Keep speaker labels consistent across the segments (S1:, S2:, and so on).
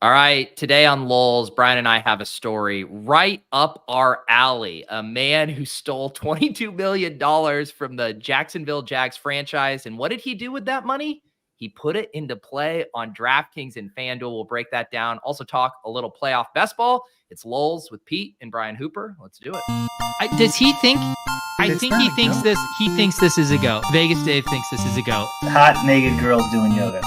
S1: All right, today on LOLz, Brian and I have a story right up our alley. A man who stole $22 million from the Jacksonville Jags franchise. And what did he do with that money? He put it into play on DraftKings and FanDuel. We'll break that down. Also talk a little playoff best ball. It's LOLz with Pete and Brian Hooper. Let's do it.
S2: Does he think? I think he thinks this. He thinks this is a go. Vegas Dave thinks this is a go.
S3: Hot naked girls doing yoga.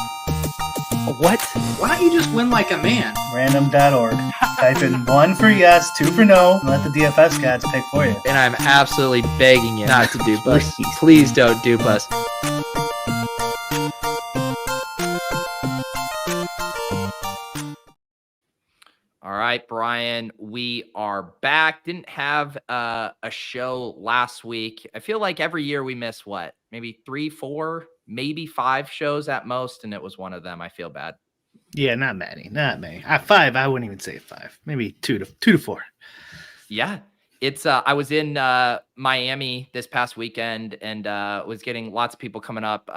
S2: What?
S4: Why don't you just win like a man?
S3: Random.org. Type in 1 for yes, 2 for no, and let the DFS gods pick for you.
S2: And I'm absolutely begging you not to dupe us. Please don't dupe us.
S1: All right, Brian, we are back. Didn't have a show last week. I feel like every year we miss what? Maybe 3, 4, maybe 5 shows at most, and it was one of them. I feel bad.
S3: Yeah, not many. 5. I wouldn't even say 5. Maybe 2 to 4.
S1: Yeah, it's. I was in Miami this past weekend and was getting lots of people coming up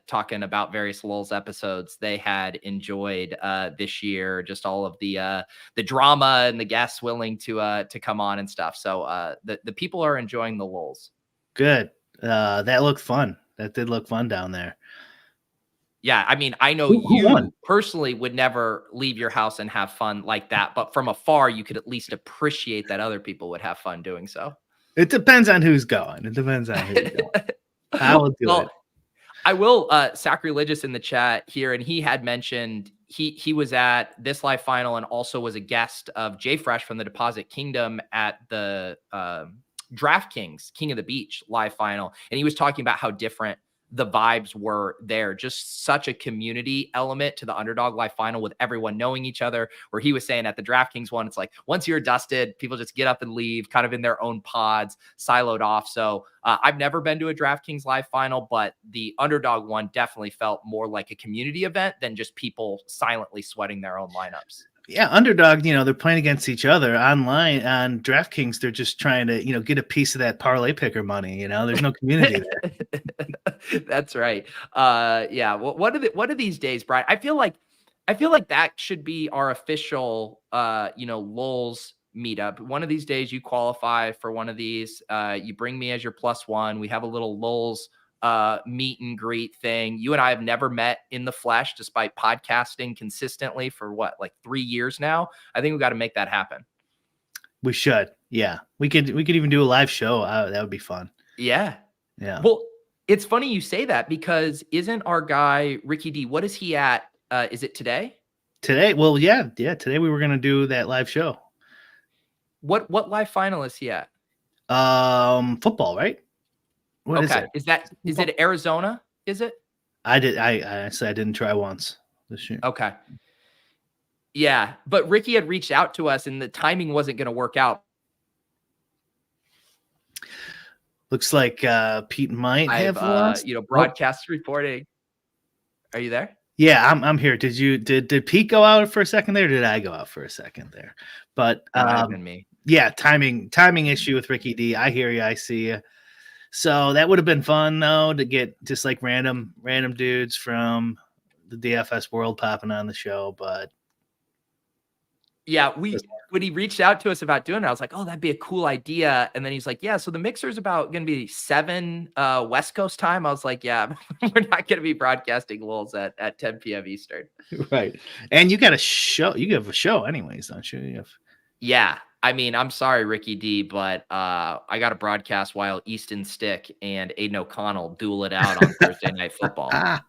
S1: talking about various LOLz episodes they had enjoyed this year. Just all of the drama and the guests willing to come on and stuff. So the people are enjoying the LOLz.
S3: Good. That looked fun. That did look fun down there.
S1: Yeah, I mean, I know you personally would never leave your house and have fun like that, but from afar, you could at least appreciate that other people would have fun doing so.
S3: It depends on who's going. I will do it.
S1: I will sacrilegious in the chat here, and he had mentioned he was at this live final and also was a guest of Jay Fresh from the Deposit Kingdom at the DraftKings King of the Beach live final, and he was talking about how different the vibes were there. Just such a community element to the Underdog live final with everyone knowing each other, where he was saying at the DraftKings one, it's like once you're dusted, people just get up and leave kind of in their own pods, siloed off. So I've never been to a DraftKings live final, but the Underdog one definitely felt more like a community event than just people silently sweating their own lineups.
S3: Yeah, Underdog, they're playing against each other online. On DraftKings, they're just trying to, get a piece of that Parlaypicker money. There's no community there.
S1: That's right. Yeah. Well, what are these days, Brian? I feel like that should be our official, LOLz meetup. One of these days, you qualify for one of these. You bring me as your +1. We have a little LOLz meet and greet thing. You and I have never met in the flesh, despite podcasting consistently for like 3 years now. I think we got to make that happen.
S3: We should. Yeah, we could even do a live show. That would be fun.
S1: Yeah.
S3: Well,
S1: it's funny you say that because isn't our guy Ricky D? What is he at? Is it today?
S3: Today? Well, yeah. Today we were gonna do that live show.
S1: What live final is he at?
S3: Football, right? What is it?
S1: Is it Arizona? Is it?
S3: I didn't try once this year.
S1: Okay. Yeah, but Ricky had reached out to us and the timing wasn't going to work out.
S3: Looks like Pete might have lost.
S1: Broadcast reporting. Are you there?
S3: Yeah, I'm here. Did Pete go out for a second there? Or did I go out for a second there? But
S1: me.
S3: Yeah, timing issue with Ricky D. I hear you. I see you. So that would have been fun though to get just like random dudes from the DFS world popping on the show. But
S1: yeah, when he reached out to us about doing it, I was like, oh, that'd be a cool idea. And then he's like, yeah, so the mixer's about going to be 7 West Coast time. I was like, yeah, we're not going to be broadcasting LOLz at 10 p.m. Eastern.
S3: Right. And you got a show. You have a show anyways, don't you?
S1: Yeah. I mean, I'm sorry, Ricky D, but I got to broadcast while Easton Stick and Aiden O'Connell duel it out on Thursday Night Football.
S3: I've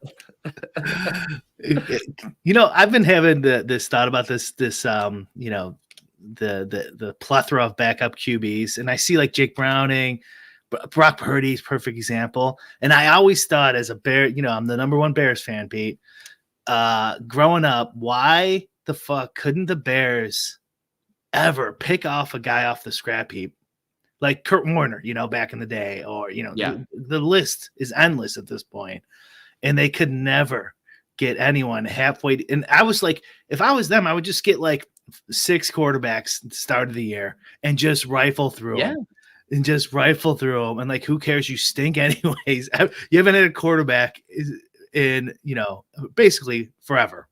S3: been having this thought about this the plethora of backup QBs, and I see like Jake Browning, Brock Purdy's perfect example. And I always thought as a Bear, I'm the #1 Bears fan, Pete. Growing up, why the fuck couldn't the Bears ever pick off a guy off the scrap heap like Kurt Warner, back in the day, or, the list is endless at this point, and they could never get anyone halfway. And I was like, if I was them, I would just get like 6 quarterbacks at the start of the year and just rifle through them. And just rifle through them. And like, who cares? You stink anyways. You haven't had a quarterback in, basically forever.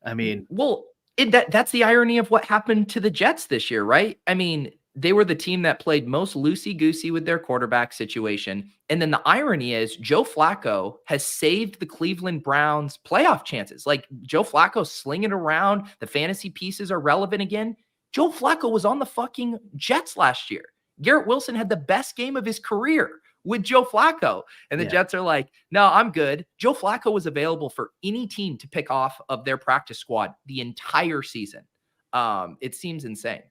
S3: I mean,
S1: well, That's the irony of what happened to the Jets this year, right? I mean, they were the team that played most loosey-goosey with their quarterback situation. And then the irony is Joe Flacco has saved the Cleveland Browns playoff chances. Like Joe Flacco slinging around, the fantasy pieces are relevant again. Joe Flacco was on the fucking Jets last year. Garrett Wilson had the best game of his career with Joe Flacco. And the Jets are like, no, I'm good. Joe Flacco was available for any team to pick off of their practice squad the entire season. It seems insane.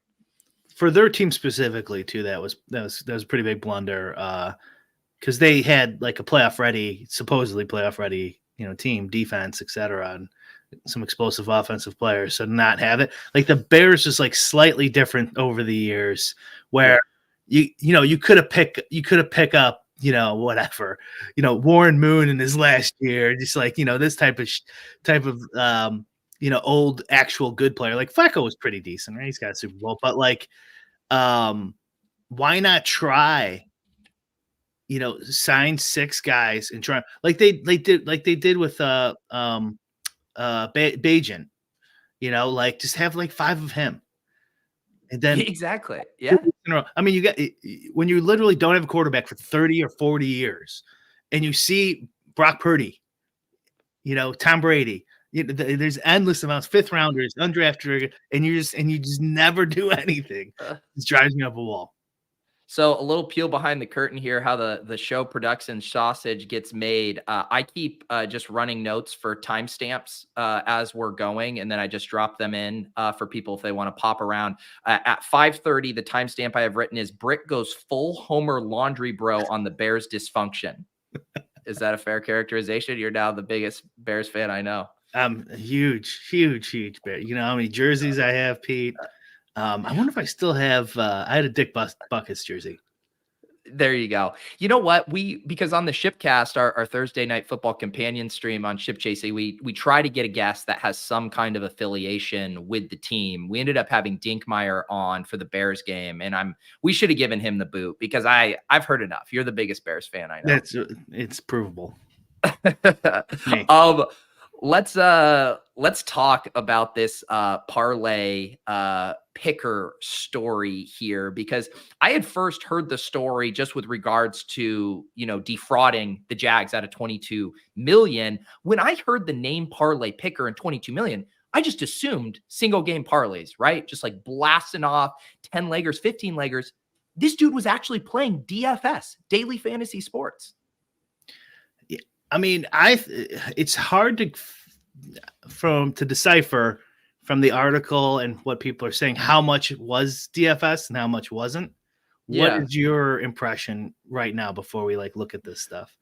S3: For their team specifically, too, that was a pretty big blunder. Because they had like a supposedly playoff ready, team, defense, etc., and some explosive offensive players. So to not have it, like the Bears is like slightly different over the years, where you could have pick up, whatever, Warren Moon in his last year, just like, this type of old actual good player. Like Flacco was pretty decent, right? He's got a Super Bowl, but like, why not try, sign 6 guys and try like they did with Bajan, like just have like 5 of him. And then
S1: exactly. Yeah.
S3: I mean, you got when you literally don't have a quarterback for 30 or 40 years and you see Brock Purdy, Tom Brady, there's endless amounts, 5th rounders, undrafted, and you just never do anything. It drives me up a wall.
S1: So a little peel behind the curtain here, how the show production sausage gets made. I keep just running notes for timestamps as we're going, and then I just drop them in for people if they want to pop around. At 5:30, the timestamp I have written is Bric goes full Homer laundry bro on the Bears dysfunction. Is that a fair characterization? You're now the biggest Bears fan I know.
S3: I'm a huge Bear. You know how many jerseys I have, Pete? I wonder if I still have. I had a Dick Buckets jersey.
S1: There you go. You know what? Because on the Shipcast, our Thursday night football companion stream on Ship Chasing, we try to get a guest that has some kind of affiliation with the team. We ended up having Dinkmeyer on for the Bears game, and we should have given him the boot because I've heard enough. You're the biggest Bears fan I know.
S3: It's provable.
S1: Let's talk about this parlay picker story here, because I had first heard the story just with regards to, defrauding the Jags out of 22 million. When I heard the name Parlaypicker and 22 million, I just assumed single game parlays, right? Just like blasting off 10 leggers, 15 leggers. This dude was actually playing DFS, daily fantasy sports.
S3: I mean, it's hard to decipher from the article and what people are saying how much was DFS and how much wasn't. Yeah. What is your impression right now before we look at this stuff?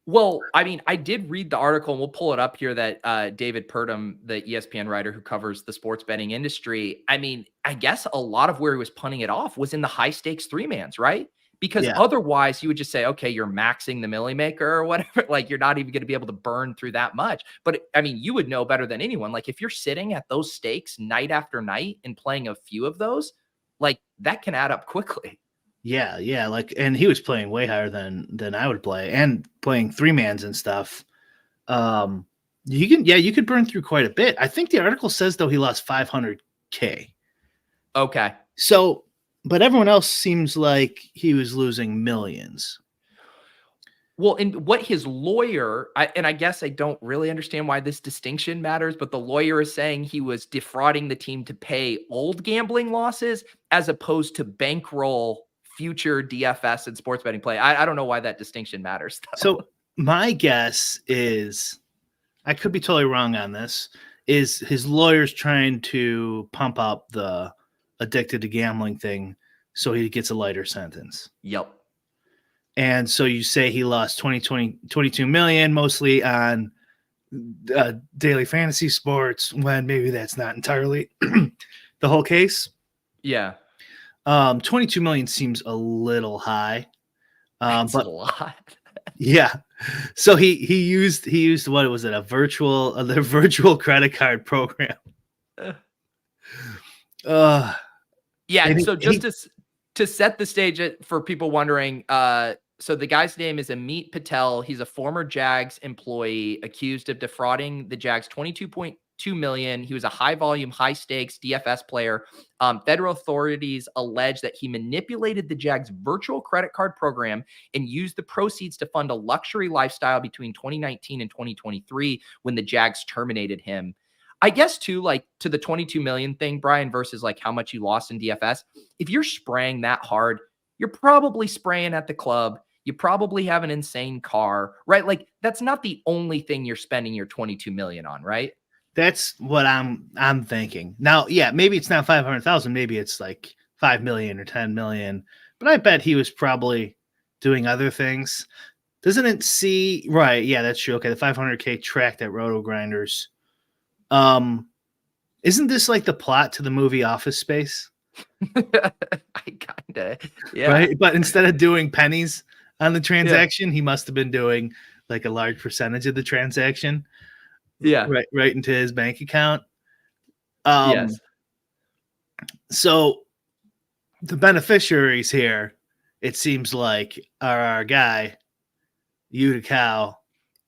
S1: Well, I mean, I did read the article, and we'll pull it up here, that David Purdom, the ESPN writer who covers the sports betting industry, I mean, I guess a lot of where he was punting it off was in the high stakes 3-mans, right? Because otherwise you would just say, okay, you're maxing the milli maker or whatever. Like, you're not even going to be able to burn through that much. But I mean, you would know better than anyone. Like, if you're sitting at those stakes night after night and playing a few of those, like, that can add up quickly.
S3: Yeah. And he was playing way higher than I would play, and playing 3-mans and stuff. You could burn through quite a bit. I think the article says though he lost $500K.
S1: Okay.
S3: So, but everyone else seems like he was losing millions.
S1: Well, and what his lawyer, and I guess I don't really understand why this distinction matters, but the lawyer is saying he was defrauding the team to pay old gambling losses as opposed to bankroll future DFS and sports betting play. I don't know why that distinction matters, though.
S3: So my guess is, I could be totally wrong on this, is his lawyer's trying to pump up the addicted to gambling thing so he gets a lighter sentence.
S1: Yep.
S3: And so you say he lost 22 million, mostly on daily fantasy sports, when maybe that's not entirely the whole case.
S1: Yeah.
S3: 22 million seems a little high.
S1: That's
S3: but
S1: a lot.
S3: Yeah. So he used what was it? The virtual credit card program.
S1: Yeah. So just to set the stage for people wondering, So the guy's name is Amit Patel. He's a former Jags employee accused of defrauding the Jags 22.2 million. He was a high volume, high stakes DFS player. Federal authorities allege that he manipulated the Jags virtual credit card program and used the proceeds to fund a luxury lifestyle between 2019 and 2023 when the Jags terminated him. I guess too, like to the 22 million thing, Brian, versus like how much you lost in DFS. If you're spraying that hard, you're probably spraying at the club. You probably have an insane car, right? Like that's not the only thing you're spending your 22 million on, right?
S3: That's what I'm thinking. Now, yeah, maybe it's not 500,000, maybe it's like 5 million or 10 million, but I bet he was probably doing other things. Doesn't it see right? Yeah, that's true. Okay, the 500K tracked at Roto Grinders. Isn't this like the plot to the movie Office Space?
S1: I kinda, yeah.
S3: Right, but instead of doing pennies on the transaction, he must have been doing like a large percentage of the transaction.
S1: Yeah.
S3: Right into his bank account.
S1: Yes.
S3: So the beneficiaries here, it seems like, are our guy, Utica.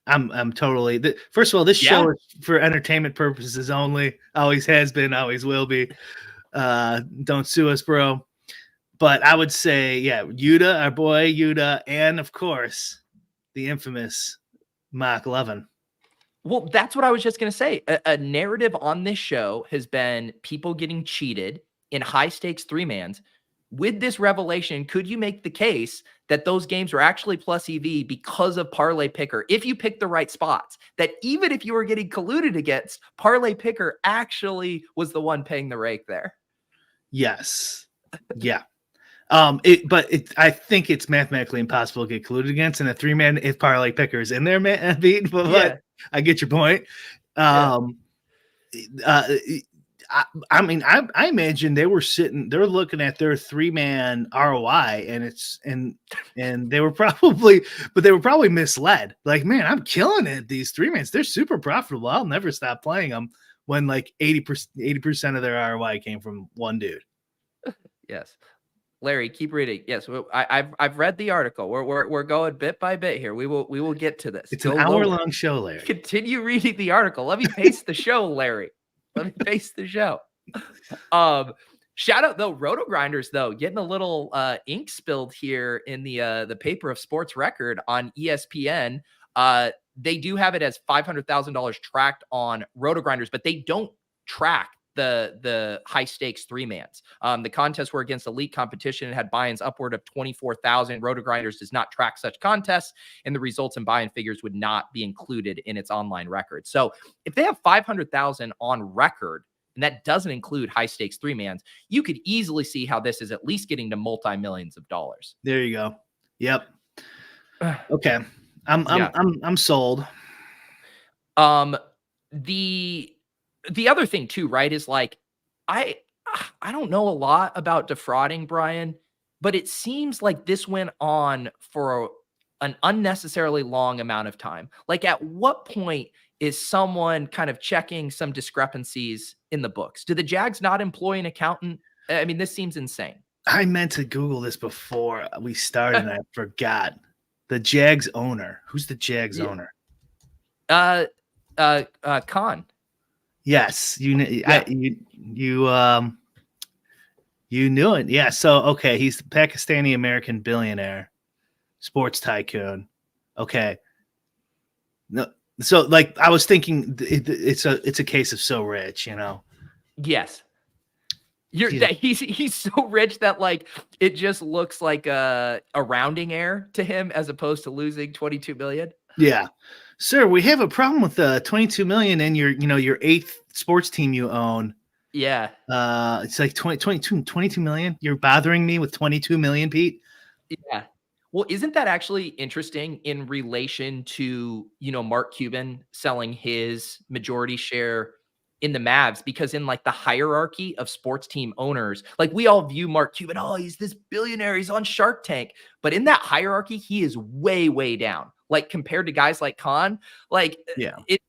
S3: I'm totally. First of all, this show is for entertainment purposes only. Always has been, always will be. Don't sue us, bro. But I would say, yeah, Yuta, our boy Yuta, and of course, the infamous Mark Levin.
S1: Well, that's what I was just going to say. A narrative on this show has been people getting cheated in high stakes 3-mans. With this revelation, could you make the case that those games were actually plus EV because of Parlaypicker? If you picked the right spots, that even if you were getting colluded against, Parlaypicker actually was the one paying the rake there.
S3: Yes. Yeah. I think it's mathematically impossible to get colluded against in a 3-man if Parlaypicker is in there, man. But I get your point. I mean, I imagine they're looking at their 3-man ROI and they were probably misled. Like, man, I'm killing it. These 3-mans, they're super profitable. I'll never stop playing them when like 80% of their ROI came from one dude.
S1: Yes. Larry, keep reading. Yes, I've read the article. We're going bit by bit here. We will get to this.
S3: It's an hour-long show, Larry.
S1: Continue reading the article. Let me pace the show, Larry. Let me pace the show. Shout out though, Roto Grinders though, getting a little ink spilled here in the paper of Sports Record on ESPN. They do have it as $500,000 tracked on Roto Grinders, but they don't track the high stakes 3-mans. The contests were against elite competition and had buy-ins upward of 24,000. Roto Grinders does not track such contests, and the results and buy-in figures would not be included in its online record. So if they have 500,000 on record, and that doesn't include high stakes 3-mans, you could easily see how this is at least getting to multi-millions of dollars.
S3: There you go. Yep. Okay. I'm sold.
S1: The other thing too, right, is like, I don't know a lot about defrauding, Brian, but it seems like this went on for an unnecessarily long amount of time. Like, at what point is someone kind of checking some discrepancies in the books? Do the Jags not employ an accountant? I mean, this seems insane. I
S3: meant to Google this before we started and I forgot. The Jags owner. Who's the Jags owner?
S1: Khan.
S3: Yes, you knew it. Yeah. So, okay. He's the Pakistani American billionaire, sports tycoon. Okay. No. So like, I was thinking it's a case of so rich, you know?
S1: Yes. He's so rich that like, it just looks like a rounding error to him as opposed to losing 22 million.
S3: Yeah. Sir, we have a problem with 22 million in your eighth sports team you own.
S1: Yeah.
S3: It's like 22 million. You're bothering me with 22 million, Pete.
S1: Yeah. Well, isn't that actually interesting in relation to, Mark Cuban selling his majority share in the Mavs? Because in like the hierarchy of sports team owners, like we all view Mark Cuban, oh, he's this billionaire, he's on Shark Tank. But in that hierarchy, he is way, way down. Like compared to guys like Khan, like it's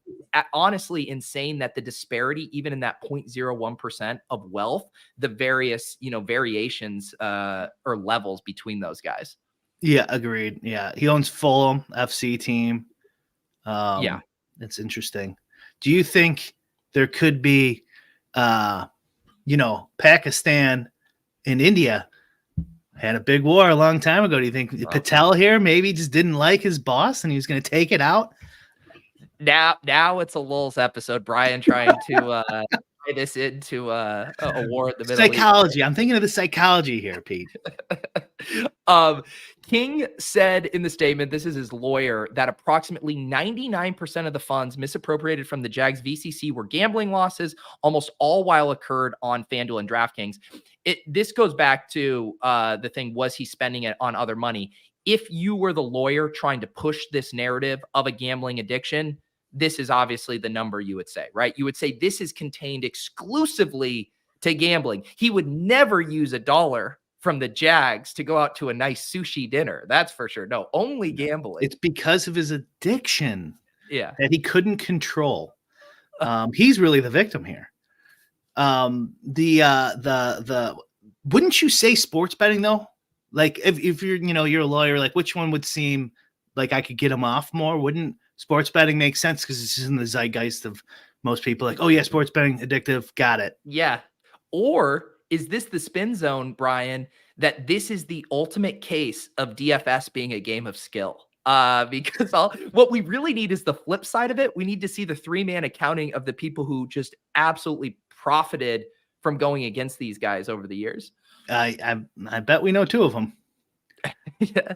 S1: honestly insane that the disparity, even in that 0.01% of wealth, the various, variations or levels between those guys.
S3: Yeah, agreed. Yeah, he owns Fulham FC team.
S1: Yeah.
S3: It's interesting. Do you think there could be, Pakistan and India had a big war a long time ago? Do you think Patel here maybe just didn't like his boss and he was going to take it out?
S1: Now it's a LOLz episode. Brian trying to tie this into a war in the Middle East.
S3: Psychology. I'm thinking of the psychology here, Pete.
S1: King said in the statement, this is his lawyer, that approximately 99% of the funds misappropriated from the Jags VCC were gambling losses, almost all while occurred on FanDuel and DraftKings. This goes back to the thing, was he spending it on other money? If you were the lawyer trying to push this narrative of a gambling addiction, this is obviously the number you would say, right? You would say this is contained exclusively to gambling. He would never use $1 from the Jags to go out to a nice sushi dinner. That's for sure. No, only gambling.
S3: It's because of his addiction.
S1: Yeah.
S3: That he couldn't control. He's really the victim here. Wouldn't you say sports betting though? Like if you're a lawyer, like which one would seem like I could get him off more? Wouldn't sports betting make sense? Because it's in the zeitgeist of most people, like, oh yeah, sports betting addictive. Got it.
S1: Yeah. Or is this the spin zone, Brian, that this is the ultimate case of DFS being a game of skill? Because what we really need is the flip side of it. We need to see the 3-man accounting of the people who just absolutely profited from going against these guys over the years.
S3: I bet we know 2 of them.
S1: Yeah.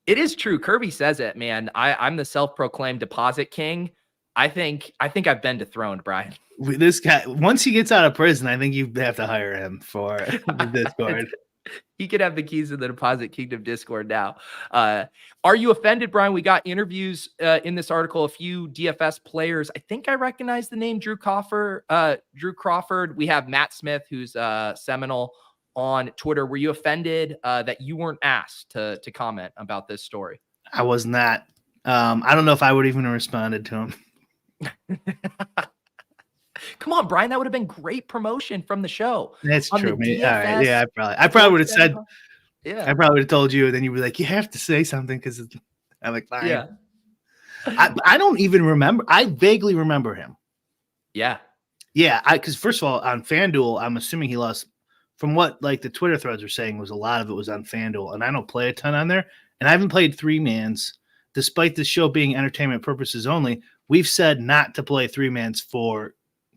S1: It is true. Kirby says it, man. I'm the self-proclaimed deposit king. I think I've been dethroned, Brian.
S3: This guy, once he gets out of prison, I think you have to hire him for the Discord.
S1: He could have the keys to the Deposit Kingdom Discord now. Are you offended, Brian? We got interviews in this article. A few DFS players. I think I recognize the name Drew Crawford. We have Matt Smith, who's Seminole on Twitter. Were you offended that you weren't asked to comment about this story?
S3: I was not. I don't know if I would even have responded to him.
S1: Come on, Brian. That would have been great promotion from the show.
S3: That's true. All right. Yeah, I probably would have said. Yeah, I probably would have told you, and then you were like, "You have to say something," because I'm like, "Fine."
S1: Yeah.
S3: I don't even remember. I vaguely remember him.
S1: Yeah.
S3: Yeah. Because first of all, on FanDuel, I'm assuming he lost. From what like the Twitter threads were saying, was a lot of it was on FanDuel, and I don't play a ton on there, and I haven't played 3-mans. Despite the show being entertainment purposes only, we've said not to play 3-mans for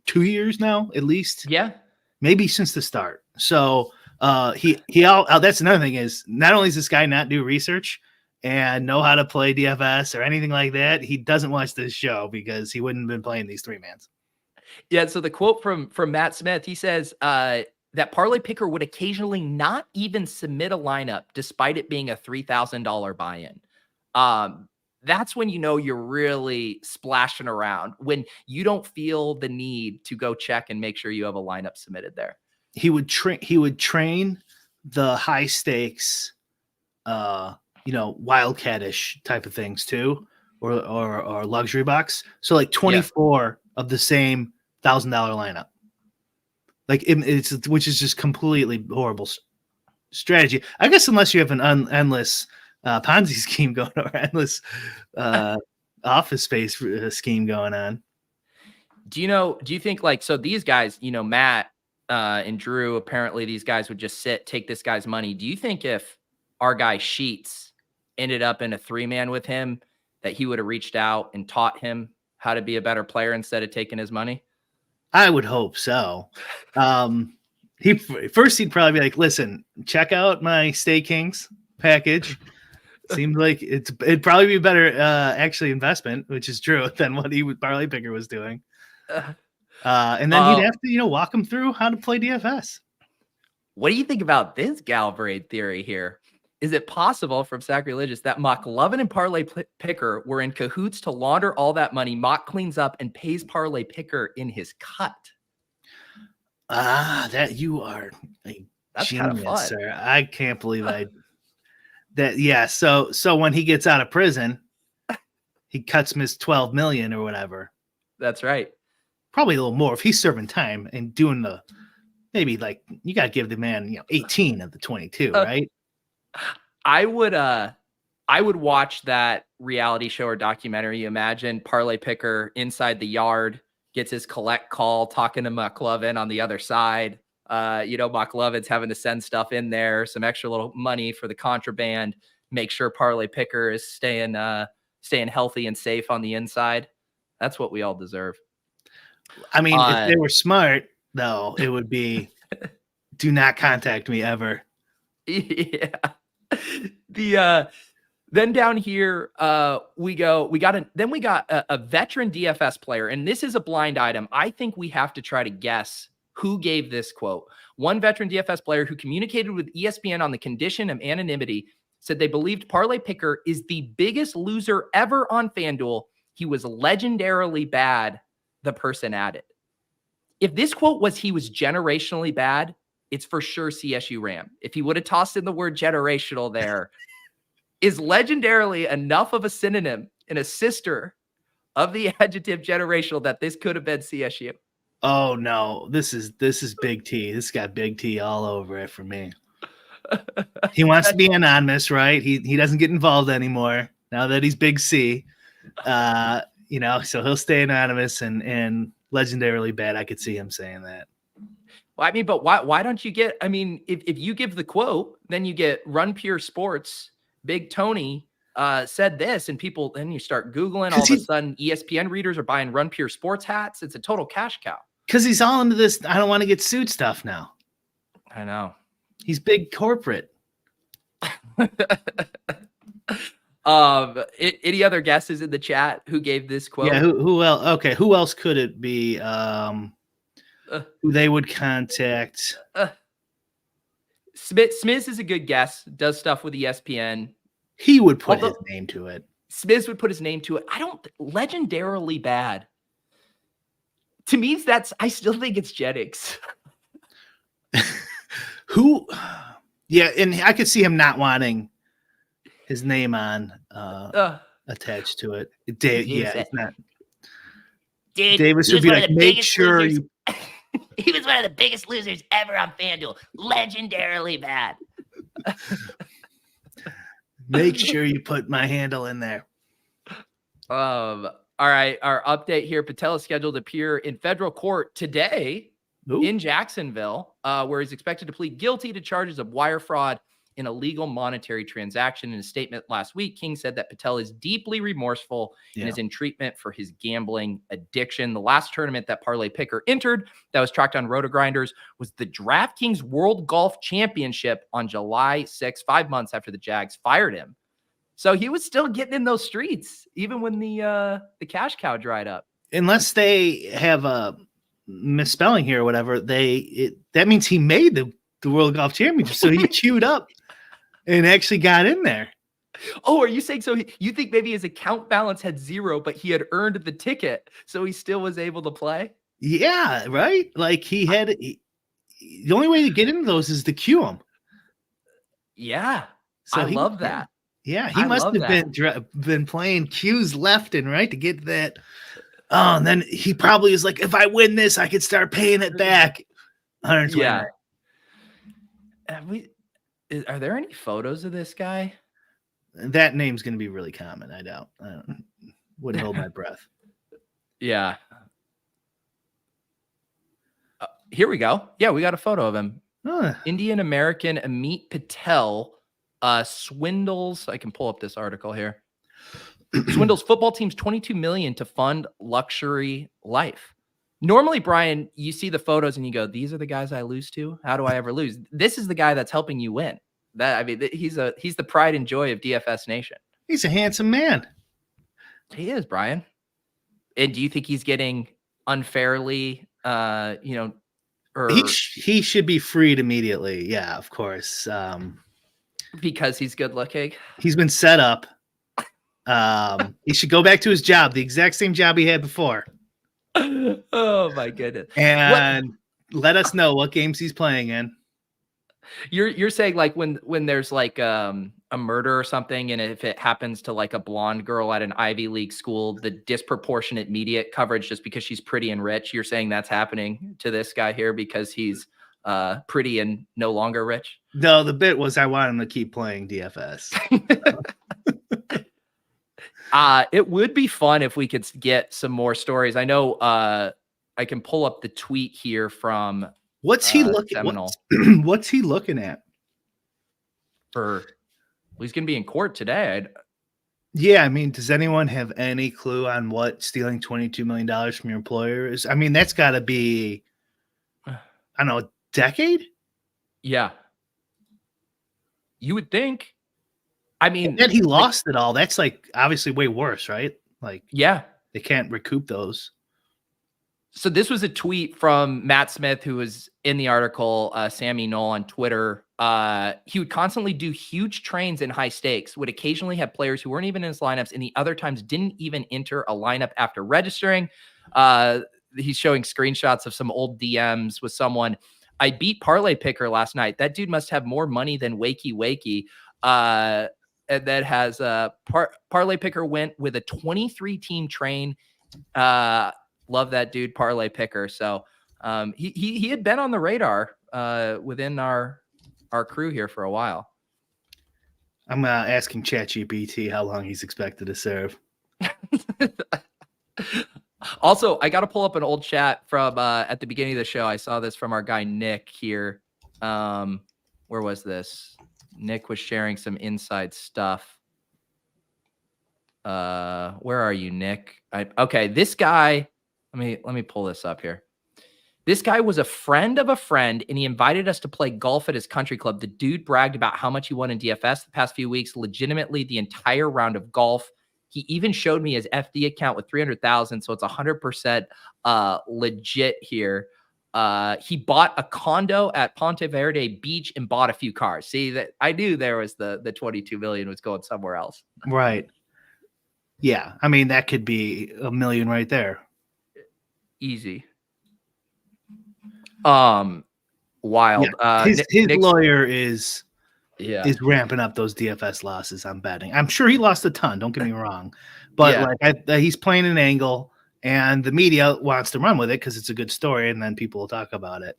S3: 2 years now, at least.
S1: Yeah.
S3: Maybe since the start. So that's another thing is not only does this guy not do research and know how to play DFS or anything like that, he doesn't watch this show because he wouldn't have been playing these 3-mans.
S1: Yeah. So the quote from Matt Smith, he says that Parlaypicker would occasionally not even submit a lineup despite it being a $3,000 buy-in. That's when you know you're really splashing around, when you don't feel the need to go check and make sure you have a lineup submitted there.
S3: He would train the high stakes, wildcatish type of things too, or luxury box. So like 24 of the same $1,000 lineup, like which is just completely horrible strategy. I guess unless you have an endless Ponzi scheme going on, or endless office space scheme going on.
S1: Do you think like, so these guys, Matt and Drew, apparently these guys would just take this guy's money. Do you think if our guy Sheets ended up in a 3-man with him, that he would have reached out and taught him how to be a better player instead of taking his money?
S3: I would hope so. He'd probably be like, listen, check out my Stay Kings package. Seems like it'd probably be a better actually investment, which is true, than what Parlaypicker was doing. And then he'd have to, walk him through how to play DFS.
S1: What do you think about this Galbraith theory here? Is it possible, from Sacrilegious, that McLovin and Parlaypicker were in cahoots to launder all that money? Mock cleans up and pays Parlaypicker in his cut.
S3: That you are a
S1: That's
S3: genius,
S1: kind of fun.
S3: sir. I can't believe yeah. So when he gets out of prison, he cuts him his 12 million or whatever.
S1: That's right.
S3: Probably a little more if he's serving time and doing maybe like you got to give the man 18 of the 22, right?
S1: I would I would watch that reality show or documentary. You imagine Parlaypicker inside the yard gets his collect call talking to McLovin on the other side. McLovin's having to send stuff in there, some extra little money for the contraband, make sure Parlaypicker is staying healthy and safe on the inside. That's what we all deserve.
S3: I mean, if they were smart, though, it would be do not contact me ever.
S1: Yeah. Then down here, we got a veteran DFS player, and this is a blind item. I think we have to try to guess who gave this quote. One veteran DFS player who communicated with ESPN on the condition of anonymity said they believed Parlaypicker is the biggest loser ever on FanDuel. He was legendarily bad, the person added. If this quote was he was generationally bad, it's for sure CSU Ram. If he would have tossed in the word generational there, is legendarily enough of a synonym and a sister of the adjective generational that this could have been CSU?
S3: Oh no, this is Big T. This got Big T all over it for me. He wants to be anonymous, right? He doesn't get involved anymore now that he's Big C. So he'll stay anonymous and legendarily bad. I could see him saying that.
S1: Well, I mean, but why don't you get? I mean, if you give the quote, then you get Run Pure Sports. Big Tony said this, and people, then you start Googling. All of a sudden, ESPN readers are buying Run Pure Sports hats. It's a total cash cow. Because
S3: he's all into this. I don't want to get sued stuff now.
S1: I know.
S3: He's big corporate.
S1: Any other guesses in the chat who gave this quote?
S3: Yeah, who else? Okay, who else could it be? Who they would contact?
S1: Smith is a good guess. Does stuff with ESPN.
S3: He would put his name to it.
S1: Smith would put his name to it. Legendarily bad. To me, I still think it's Jennings.
S3: Who? Yeah, and I could see him not wanting his name on attached to it. It's not.
S5: Dude,
S3: Davis would be like, make sure
S5: you. He was one of the biggest losers ever on FanDuel. Legendarily bad.
S3: Make sure you put my handle in there.
S1: All right. Our update here. Patel is scheduled to appear in federal court today in Jacksonville, where he's expected to plead guilty to charges of wire fraud in a legal monetary transaction. In a statement last week, King said that Patel is deeply remorseful and is in treatment for his gambling addiction. The last tournament that Parlaypicker entered that was tracked on Roto-Grinders was the DraftKings World Golf Championship on July 6th, 5 months after the Jags fired him. So he was still getting in those streets, even when the cash cow dried up.
S3: Unless they have a misspelling here or whatever, that means he made the World Golf Championship. So he queued up and actually got in there.
S1: Oh, are you saying so? You think maybe his account balance had 0, but he had earned the ticket, so he still was able to play?
S3: Yeah, right. Like the only way to get into those is to queue them.
S1: Yeah, so I love that.
S3: Yeah, he must have been playing cues left and right to get that. Oh, and then he probably is like, if I win this, I could start paying it back. 120.
S1: Yeah. Are there any photos of this guy?
S3: That name's going to be really common. I doubt. Wouldn't hold my breath.
S1: Yeah. Here we go. Yeah, we got a photo of him. Indian American Amit Patel swindles. I can pull up this article here. Swindles football teams $22 million to fund luxury life. Normally, Brian, you see the photos and you go, "These are the guys I lose to. How do I ever lose?" This is the guy that's helping you win. He's the pride and joy of DFS Nation.
S3: He's a handsome man.
S1: He is, Brian. And do you think he's getting unfairly, or
S3: he should be freed immediately? Yeah, of course.
S1: Because he's good looking.
S3: He's been set up. He should go back to his job, the exact same job he had before.
S1: Oh my goodness.
S3: And let us know what games he's playing in.
S1: You're saying like when there's like a murder or something, and if it happens to like a blonde girl at an Ivy League school, the disproportionate media coverage just because she's pretty and rich, you're saying that's happening to this guy here because he's pretty and no longer rich?
S3: No, the bit was I want him to keep playing DFS.
S1: It would be fun if we could get some more stories. I know I can pull up the tweet here from
S3: What's he looking?
S1: Seminole.
S3: What's he looking at?
S1: Well, he's going to be in court today.
S3: Yeah, I mean, does anyone have any clue on what stealing $22 million from your employer is? I mean, that's got to be, I don't know, a decade?
S1: Yeah. You would think. I mean,
S3: and then he lost it all. That's like obviously way worse, right? Like,
S1: yeah,
S3: they can't recoup those.
S1: So this was a tweet from Matt Smith, who was in the article, Sammy Knoll on Twitter. He would constantly do huge trains in high stakes, would occasionally have players who weren't even in his lineups, and the other times didn't even enter a lineup after registering. He's showing screenshots of some old DMs with someone. I beat Parlaypicker last night. That dude must have more money than Wakey Wakey. And that has Parlaypicker went with a 23-team train. Love that dude, Parlaypicker. So he had been on the radar within our crew here for a while.
S3: I'm asking ChatGPT how long he's expected to serve.
S1: Also, I got to pull up an old chat from at the beginning of the show. I saw this from our guy Nick here. Where was this? Nick was sharing some inside stuff. Where are you, Nick? Okay, this guy. Let me pull this up here. This guy was a friend of a friend, and he invited us to play golf at his country club. The dude bragged about how much he won in DFS the past few weeks, legitimately the entire round of golf. He even showed me his FD account with 300,000, so it's 100% legit here. He bought a condo at Ponte Verde Beach and bought a few cars. See, that I knew there was the 22 million was going somewhere else.
S3: Right. Yeah, I mean that could be $1 million right there.
S1: Easy. Wild.
S3: Yeah, his lawyer is ramping up those DFS losses. I'm betting. I'm sure he lost a ton. Don't get me wrong, but he's playing an angle, and the media wants to run with it because it's a good story, and then people will talk about it.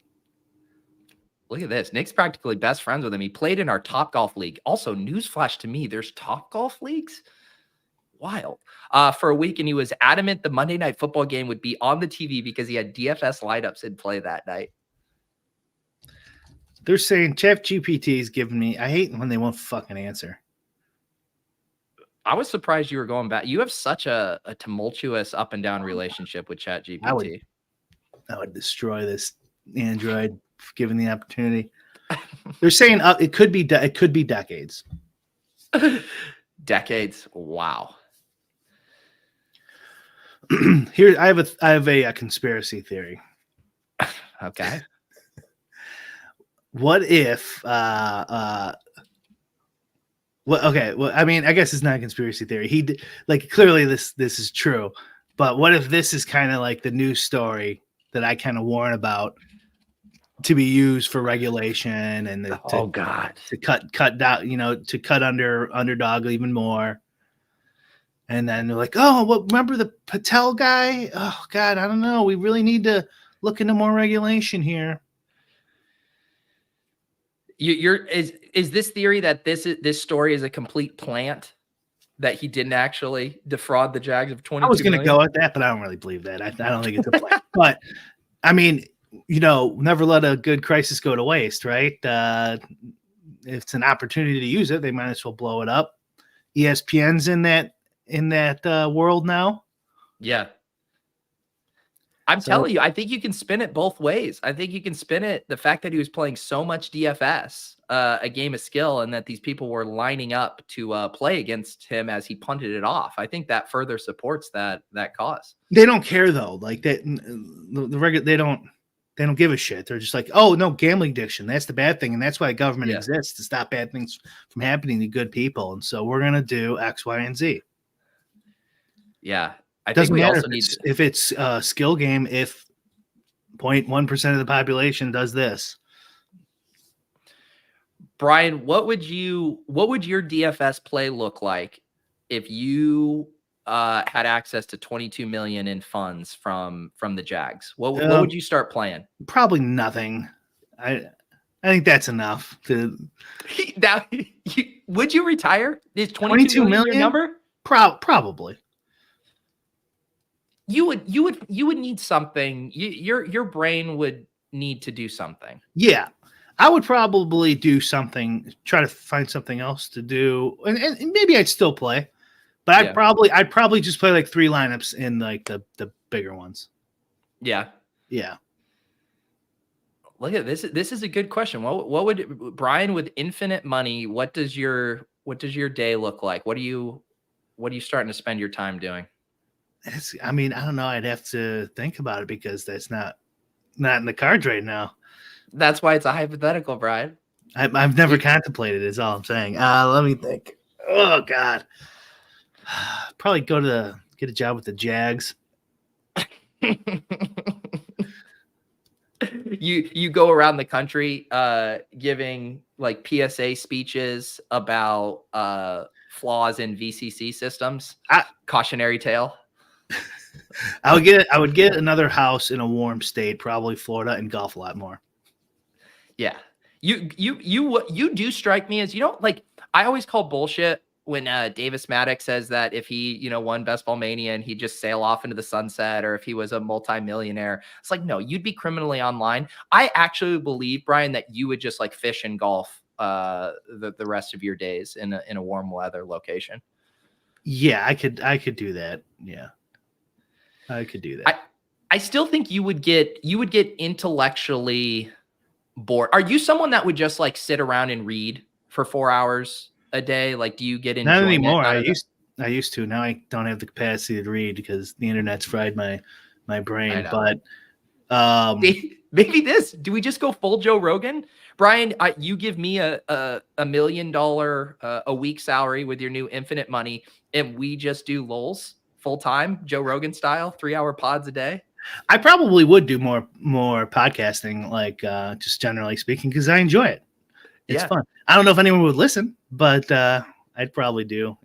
S1: Look at this. Nick's practically best friends with him. He played in our Top Golf League. Also, newsflash to me: there's Top Golf Leagues. Wild. For a week, and he was adamant the Monday Night Football game would be on the TV because he had DFS lineups in play that night.
S3: They're saying ChatGPT is giving me. I hate when they won't fucking answer.
S1: I was surprised you were going back. You have such a tumultuous up and down relationship with ChatGPT.
S3: I would destroy this Android given the opportunity. They're saying it could be decades.
S1: Decades. Wow.
S3: Here, I have a conspiracy theory.
S1: Okay.
S3: What if I mean, I guess it's not a conspiracy theory. Clearly this is true, but what if this is kind of like the news story that I kind of warn about to be used for regulation and to cut down, to cut underdog even more. And then they're like, oh, well, remember the Patel guy? Oh God, I don't know. We really need to look into more regulation here.
S1: Is this theory that this story is a complete plant, that he didn't actually defraud the Jags of 22
S3: I was going to
S1: million?
S3: go at that, but I don't really believe that. I don't think it's a plant. But I mean, never let a good crisis go to waste, right? If it's an opportunity to use it, they might as well blow it up. ESPN's in that world now.
S1: Yeah. I'm telling you, I think you can spin it both ways. I think you can spin it the fact that he was playing so much DFS, a game of skill, and that these people were lining up to play against him as he punted it off. I think that further supports that cause.
S3: They don't care though. Like that, they don't give a shit. They're just like, oh no, gambling addiction. That's the bad thing, and that's why government exists, to stop bad things from happening to good people. And so we're gonna do X, Y, and Z.
S1: Yeah. I
S3: Doesn't
S1: think we
S3: matter
S1: also
S3: if it's a skill game. If 0.1% of the population does this,
S1: Brian, what would your DFS play look like if you had access to 22 million in funds from the Jags? What would you start playing?
S3: Probably nothing. I think that's enough to.
S1: Now, would you retire? Is 22 million your number?
S3: Probably.
S1: You would need something. Your brain would need to do something.
S3: Yeah. I would probably do something, try to find something else to do. And maybe I'd still play. But I'd probably just play like 3 lineups in like the bigger ones.
S1: Yeah.
S3: Yeah.
S1: Look at this. This is a good question. What would Brian with infinite money? What does your day look like? What are you starting to spend your time doing?
S3: I don't know. I'd have to think about it because that's not in the cards right now.
S1: That's why it's a hypothetical, Brian.
S3: I've never contemplated it, is all I'm saying. Let me think. Oh God. Probably get a job with the Jags.
S1: You go around the country giving like PSA speeches about flaws in VCC systems. Cautionary tale.
S3: I would get another house in a warm state, probably Florida, and golf a lot more.
S1: Yeah. You do strike me as, like, I always call bullshit when Davis Maddox says that if he, won Best Ball Mania and he'd just sail off into the sunset, or if he was a multimillionaire. It's like, no, you'd be criminally online. I actually believe, Brian, that you would just like fish and golf the rest of your days in a warm weather location.
S3: Yeah, I could do that. Yeah. I could do that.
S1: I still think you would get intellectually bored. Are you someone that would just like sit around and read for 4 hours a day? Like, do you get into
S3: Not anymore? I used to. Now I don't have the capacity to read because the internet's fried my brain. But
S1: maybe do we just go full Joe Rogan? Brian, you give me a $1 million a week salary with your new infinite money, and we just do LOLz full time, Joe Rogan style, 3-hour pods a day.
S3: I probably would do more podcasting, like just generally speaking, because I enjoy it. It's fun. I don't know if anyone would listen, but I'd probably do,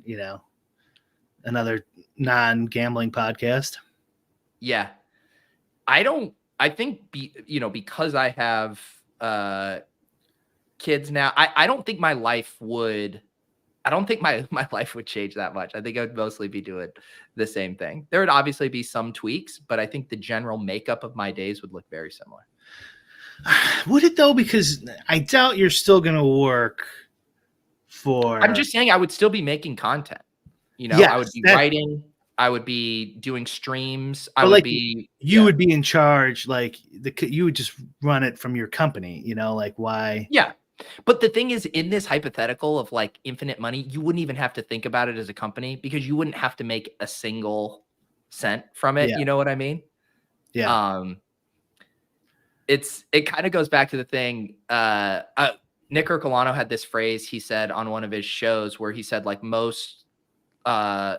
S3: another non-gambling podcast.
S1: Yeah. I think because I have kids now, I don't think my life would change that much. I think I would mostly be doing the same thing. There would obviously be some tweaks, but I think the general makeup of my days would look very similar.
S3: Would it though? Because I doubt you're still going to work for.
S1: I'm just saying I would still be making content.
S3: Yes,
S1: I would be writing. I would be doing streams.
S3: would be in charge. Like you would just run it from your company. Like why?
S1: Yeah. But the thing is, in this hypothetical of like infinite money, you wouldn't even have to think about it as a company because you wouldn't have to make a single cent from it. Yeah. You know what I mean?
S3: Yeah.
S1: It kind of goes back to the thing. Nick Ercolano had this phrase he said on one of his shows where he said like most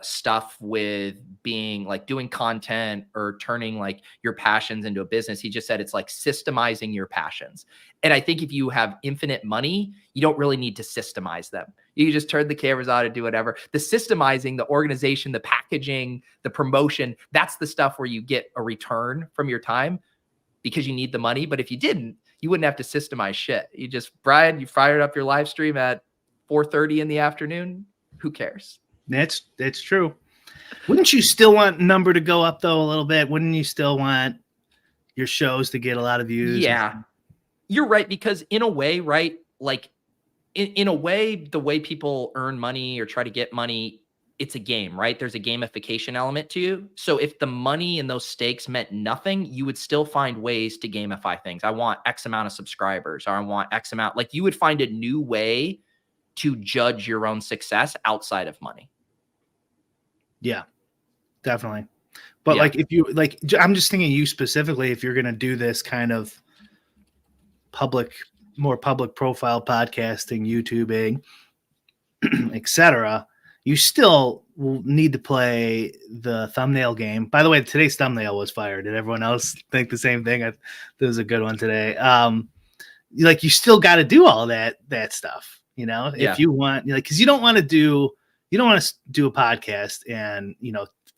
S1: stuff with being like doing content or turning like your passions into a business. He just said it's like systemizing your passions. And I think if you have infinite money, you don't really need to systemize them. You just turn the cameras on and do whatever. The systemizing, the organization, the packaging, the promotion, that's the stuff where you get a return from your time because you need the money. But if you didn't, you wouldn't have to systemize shit. Brian, you fired up your live stream at 4:30 in the afternoon. Who cares?
S3: That's true. Wouldn't you still want number to go up though a little bit? Wouldn't you still want your shows to get a lot of views?
S1: Yeah, you're right. Because in a way, right? Like in a way, the way people earn money or try to get money, it's a game, right? There's a gamification element to you. So if the money and those stakes meant nothing, you would still find ways to gamify things. I want X amount of subscribers, or I want X amount. Like you would find a new way to judge your own success outside of money.
S3: Yeah, definitely. But like, if you like, I'm just thinking you specifically, if you're going to do this kind of more public profile podcasting, YouTubing, etc., you still will need to play the thumbnail game. By the way, today's thumbnail was fire. Did everyone else think the same thing? That was a good one today. Like you still got to do all that stuff, if you want, because you don't want to do a podcast and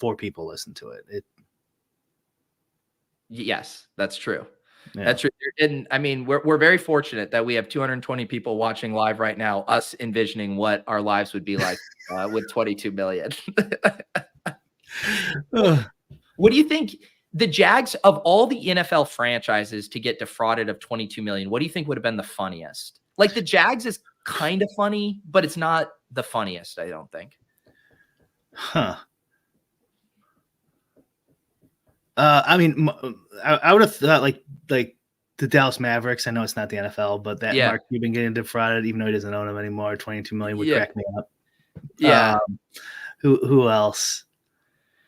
S3: 4 people listen to it.
S1: Yes, that's true.
S3: Yeah.
S1: That's true. And I mean, we're very fortunate that we have 220 people watching live right now, us envisioning what our lives would be like with 22 million.
S3: Ugh.
S1: What do you think the Jags of all the NFL franchises to get defrauded of 22 million? What do you think would have been the funniest? Like the Jags is kind of funny, but it's not the funniest, I don't think.
S3: Huh. I mean, I would have thought like the Dallas Mavericks. I know it's not the NFL, but that Mark Cuban getting defrauded, even though he doesn't own them anymore, 22 million would crack me up.
S1: Yeah.
S3: Who else?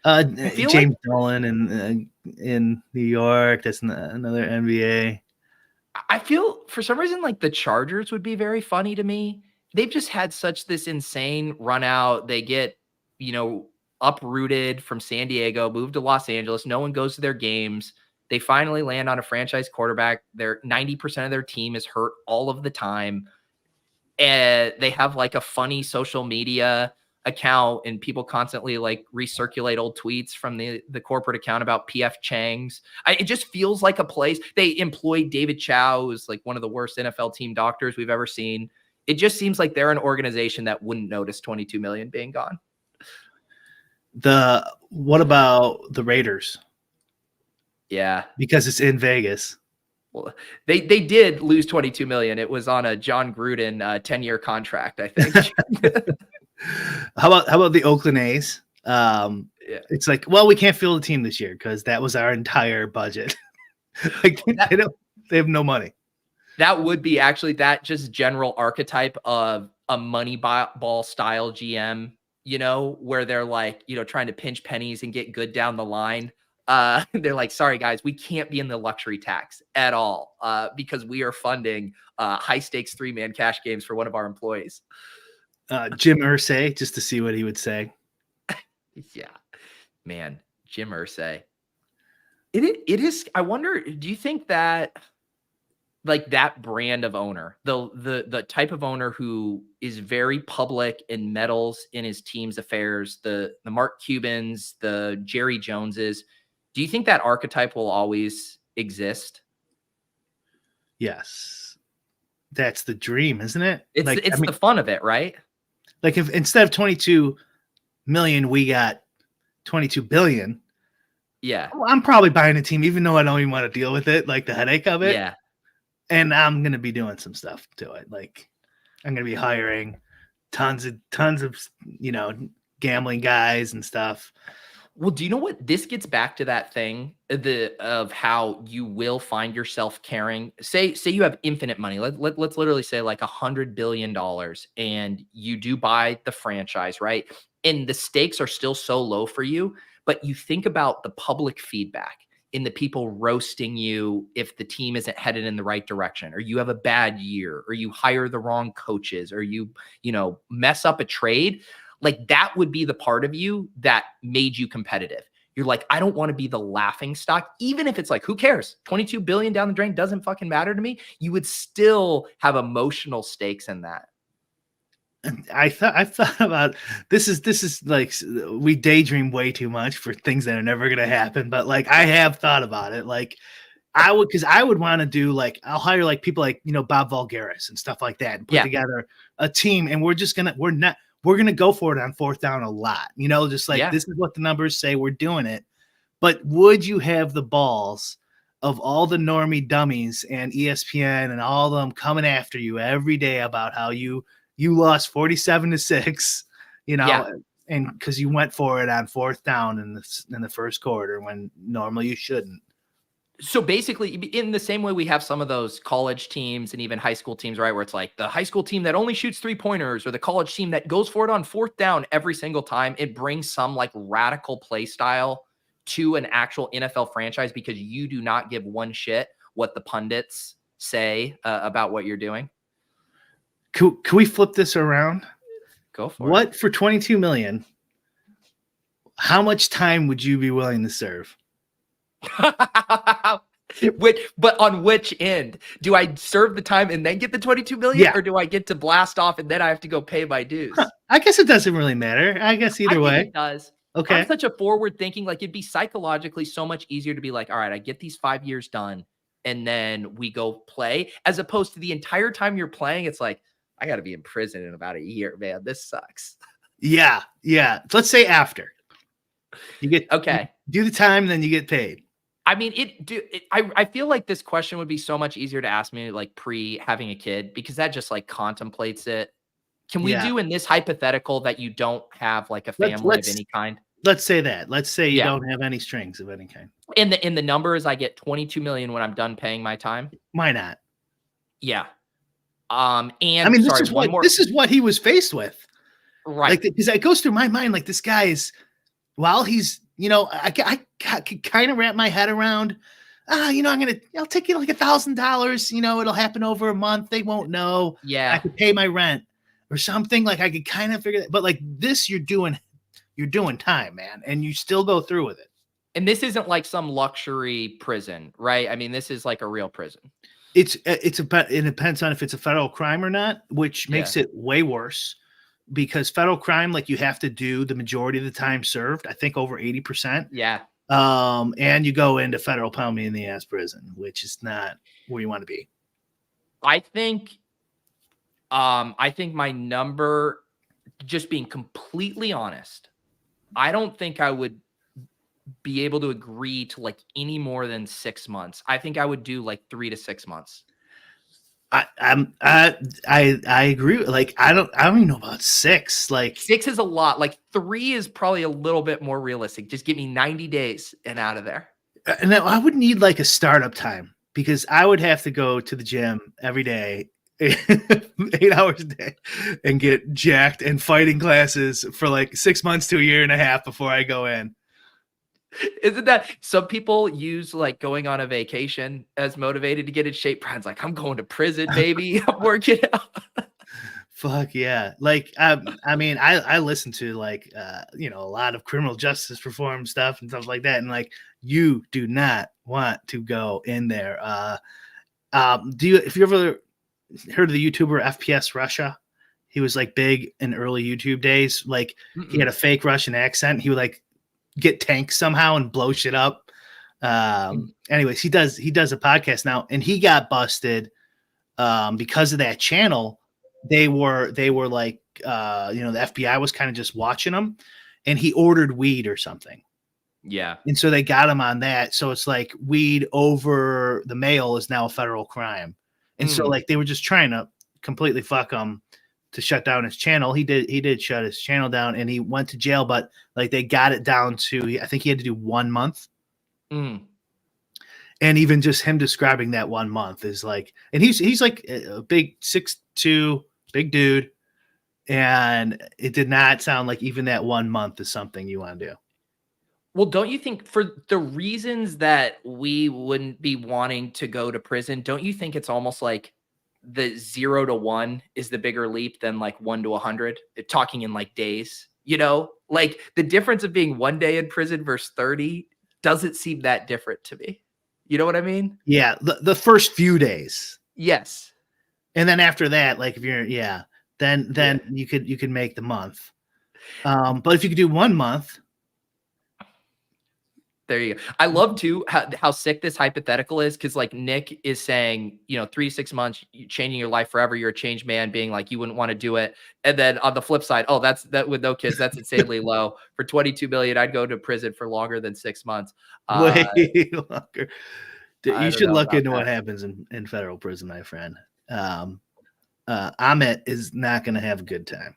S3: James Dolan in New York. That's another NBA.
S1: I feel for some reason like the Chargers would be very funny to me. They've just had such this insane run out. They get, uprooted from San Diego, moved to Los Angeles. No one goes to their games. They finally land on a franchise quarterback. 90% of their team is hurt all of the time. And they have like a funny social media account and people constantly like recirculate old tweets from the corporate account about PF Chang's. It just feels like a place. They employed David Chow, who's like one of the worst NFL team doctors we've ever seen. It just seems like they're an organization that wouldn't notice 22 million being gone.
S3: What about the Raiders?
S1: Yeah.
S3: Because it's in Vegas.
S1: Well, they did lose 22 million. It was on a John Gruden 10-year contract, I think.
S3: How about the Oakland A's? It's like, well, we can't field the team this year because that was our entire budget. Like they have no money.
S1: That would be actually that just general archetype of a money ball style GM, where they're like, trying to pinch pennies and get good down the line. They're like, sorry guys, we can't be in the luxury tax at all because we are funding high stakes 3-man cash games for one of our employees.
S3: Jim Irsay, just to see what he would say.
S1: Yeah, man, Jim Irsay. It is. I wonder. Do you think that like that brand of owner, the type of owner who is very public and meddles in his team's affairs, the Mark Cubans, the Jerry Joneses, do you think that archetype will always exist?
S3: Yes. That's the dream, isn't it?
S1: It's the fun of it, right?
S3: Like if instead of 22 million, we got 22 billion.
S1: Yeah.
S3: I'm probably buying a team, even though I don't even want to deal with it, like the headache of it.
S1: Yeah.
S3: And I'm going to be doing some stuff to it. Like I'm going to be hiring tons of, gambling guys and stuff.
S1: Well, do you know what? This gets back to that thing of how you will find yourself caring. Say you have infinite money. Let's literally say like $100 billion and you do buy the franchise, right? And the stakes are still so low for you, but you think about the public feedback in the people roasting you if the team isn't headed in the right direction, or you have a bad year, or you hire the wrong coaches, or you mess up a trade. Like that would be the part of you that made you competitive. You're like, I don't want to be the laughing stock, even if it's like, who cares? 22 billion down the drain doesn't fucking matter to me. You would still have emotional stakes in that.
S3: I've thought about this is like we daydream way too much for things that are never going to happen. But like, I have thought about it. Like I would want to do like, I'll hire like people like, Bob Vulgaris and stuff like that and put together a team. And we're going to go for it on fourth down a lot, just like this is what the numbers say, we're doing it. But would you have the balls of all the normie dummies and ESPN and all of them coming after you every day about how you lost 47-6, and because you went for it on fourth down in the first quarter when normally you shouldn't.
S1: So basically, in the same way we have some of those college teams and even high school teams, right, where it's like the high school team that only shoots 3-pointers or the college team that goes for it on fourth down every single time, it brings some like radical play style to an actual NFL franchise because you do not give one shit what the pundits say about what you're doing.
S3: Can we flip this around?
S1: Go for it.
S3: What for 22 million? How much time would you be willing to serve?
S1: But on which end? Do I serve the time and then get the 22 million, or do I get to blast off and then I have to go pay my dues?
S3: I guess it doesn't really matter. I guess either way.
S1: It does.
S3: Okay.
S1: I'm such a forward thinking, like it'd be psychologically so much easier to be like, all right, I get these 5 years done. and then we go play, as opposed to the entire time you're playing, it's like, I got to be in prison in about a year, man. This sucks.
S3: Yeah. Let's say after you get
S1: Okay.
S3: You do the time, then you get paid.
S1: I mean, I feel like this question would be so much easier to ask me like pre having a kid, because that just like contemplates it. Can we do in this hypothetical that you don't have like a family of any kind?
S3: Let's say that. Let's say you don't have any strings of any kind.
S1: In the numbers, I get 22 million when I'm done paying my time.
S3: Why not?
S1: Yeah. And
S3: I mean, this is what he was faced with.
S1: Right.
S3: Like, because it goes through my mind, like, this guy is, while he's, I could kind of wrap my head around, I'll take you like $1,000, it'll happen over a month. They won't know.
S1: Yeah.
S3: I could pay my rent or something. Like, I could kind of figure that, but like this, you're doing time, man. And you still go through with it.
S1: And this isn't like some luxury prison, right? I mean, this is like a real prison.
S3: It depends on if it's a federal crime or not, which makes it way worse, because federal crime, like, you have to do the majority of the time served, I think over 80%.
S1: Yeah.
S3: And you go into federal pound me in the ass prison, which is not where you want to be.
S1: I think my number, just being completely honest, I don't think I would be able to agree to like any more than 6 months. I think I would do like 3 to 6 months.
S3: I agree. Like, I don't even know about 6. Like,
S1: 6 is a lot. Like 3 is probably a little bit more realistic. Just give me 90 days and out of there.
S3: And I would need like a startup time, because I would have to go to the gym every day, 8 hours a day, and get jacked and fighting classes for like 6 months to a year and a half before I go in.
S1: Isn't that, some people use like going on a vacation as motivated to get in shape? Brian's like, I'm going to prison, baby. I'm working out.
S3: Fuck yeah. Like, I mean, I listen to like, a lot of criminal justice reform stuff and stuff like that. And like, you do not want to go in there. If you ever heard of the YouTuber FPS Russia? He was like big in early YouTube days. Like, he had a fake Russian accent. He would like get tanks somehow and blow shit up. Anyways, he does a podcast now, and he got busted because of that channel. They were like, the FBI was kind of just watching him, and he ordered weed or something.
S1: Yeah. And
S3: so they got him on that. So it's like, weed over the mail is now a federal crime. And so like, they were just trying to completely fuck him to shut down his channel. He did shut his channel down, and he went to jail, but like, they got it down to, I think he had to do 1 month. And even just him describing that 1 month is like, and he's like a big 6'2" big dude. And it did not sound like even that 1 month is something you want to do.
S1: Well, don't you think, for the reasons that we wouldn't be wanting to go to prison, don't you think it's almost like the 0 to 1 is the bigger leap than like 1 to 100, talking in like days, like the difference of being 1 day in prison versus 30 doesn't seem that different to me. You know what I mean? Yeah.
S3: The first few days.
S1: Yes.
S3: And then after that, like, if you're, then you could make the month. But if you could do 1 month,
S1: there you go. I love too how sick this hypothetical is, because like Nick is saying, 3 to 6 months, changing your life forever. You're a changed man, being like, you wouldn't want to do it. And then on the flip side, that with no kids, that's insanely low. For 22 million, I'd go to prison for longer than 6 months.
S3: Way longer. You should look into what happens in federal prison, my friend. Amit is not going to have a good time.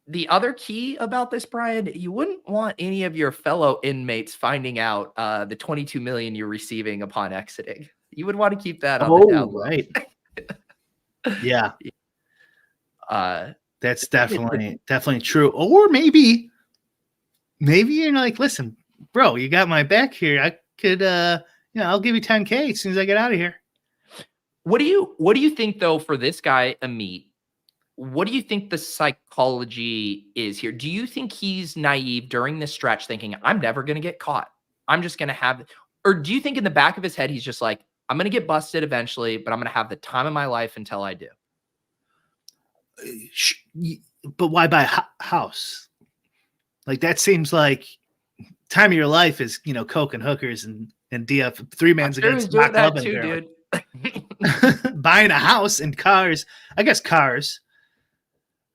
S1: The other key about this, Brian, you wouldn't want any of your fellow inmates finding out the 22 million you're receiving upon exiting. You would want to keep that on the down low.
S3: Right. Yeah. That's definitely true. Or maybe you're like, listen, bro, you got my back here. I could, I'll give you 10K as soon as I get out of here.
S1: What do you think though, for this guy, Amit? What do you think the psychology is here? Do you think he's naive during this stretch, thinking, I'm never going to get caught, I'm just going to have, or do you think in the back of his head, he's just like, I'm going to get busted eventually, but I'm going to have the time of my life until I do?
S3: But why buy a house? Like, that seems like time of your life is, coke and hookers and DF 3 man's against
S1: doing that too, dude.
S3: buying a house and cars. I guess cars.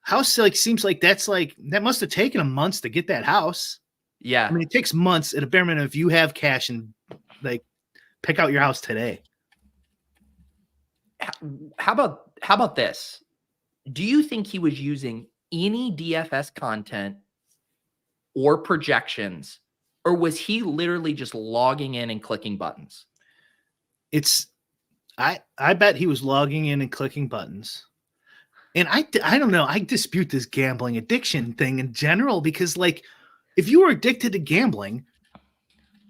S3: House like seems like that must have taken him months to get that house.
S1: Yeah.
S3: I mean, it takes months at a bare minimum if you have cash and like pick out your house today.
S1: How about this? Do you think he was using any DFS content or projections, or was he literally just logging in and clicking buttons?
S3: I bet he was logging in and clicking buttons. And I don't know. I dispute this gambling addiction thing in general, because like if you were addicted to gambling,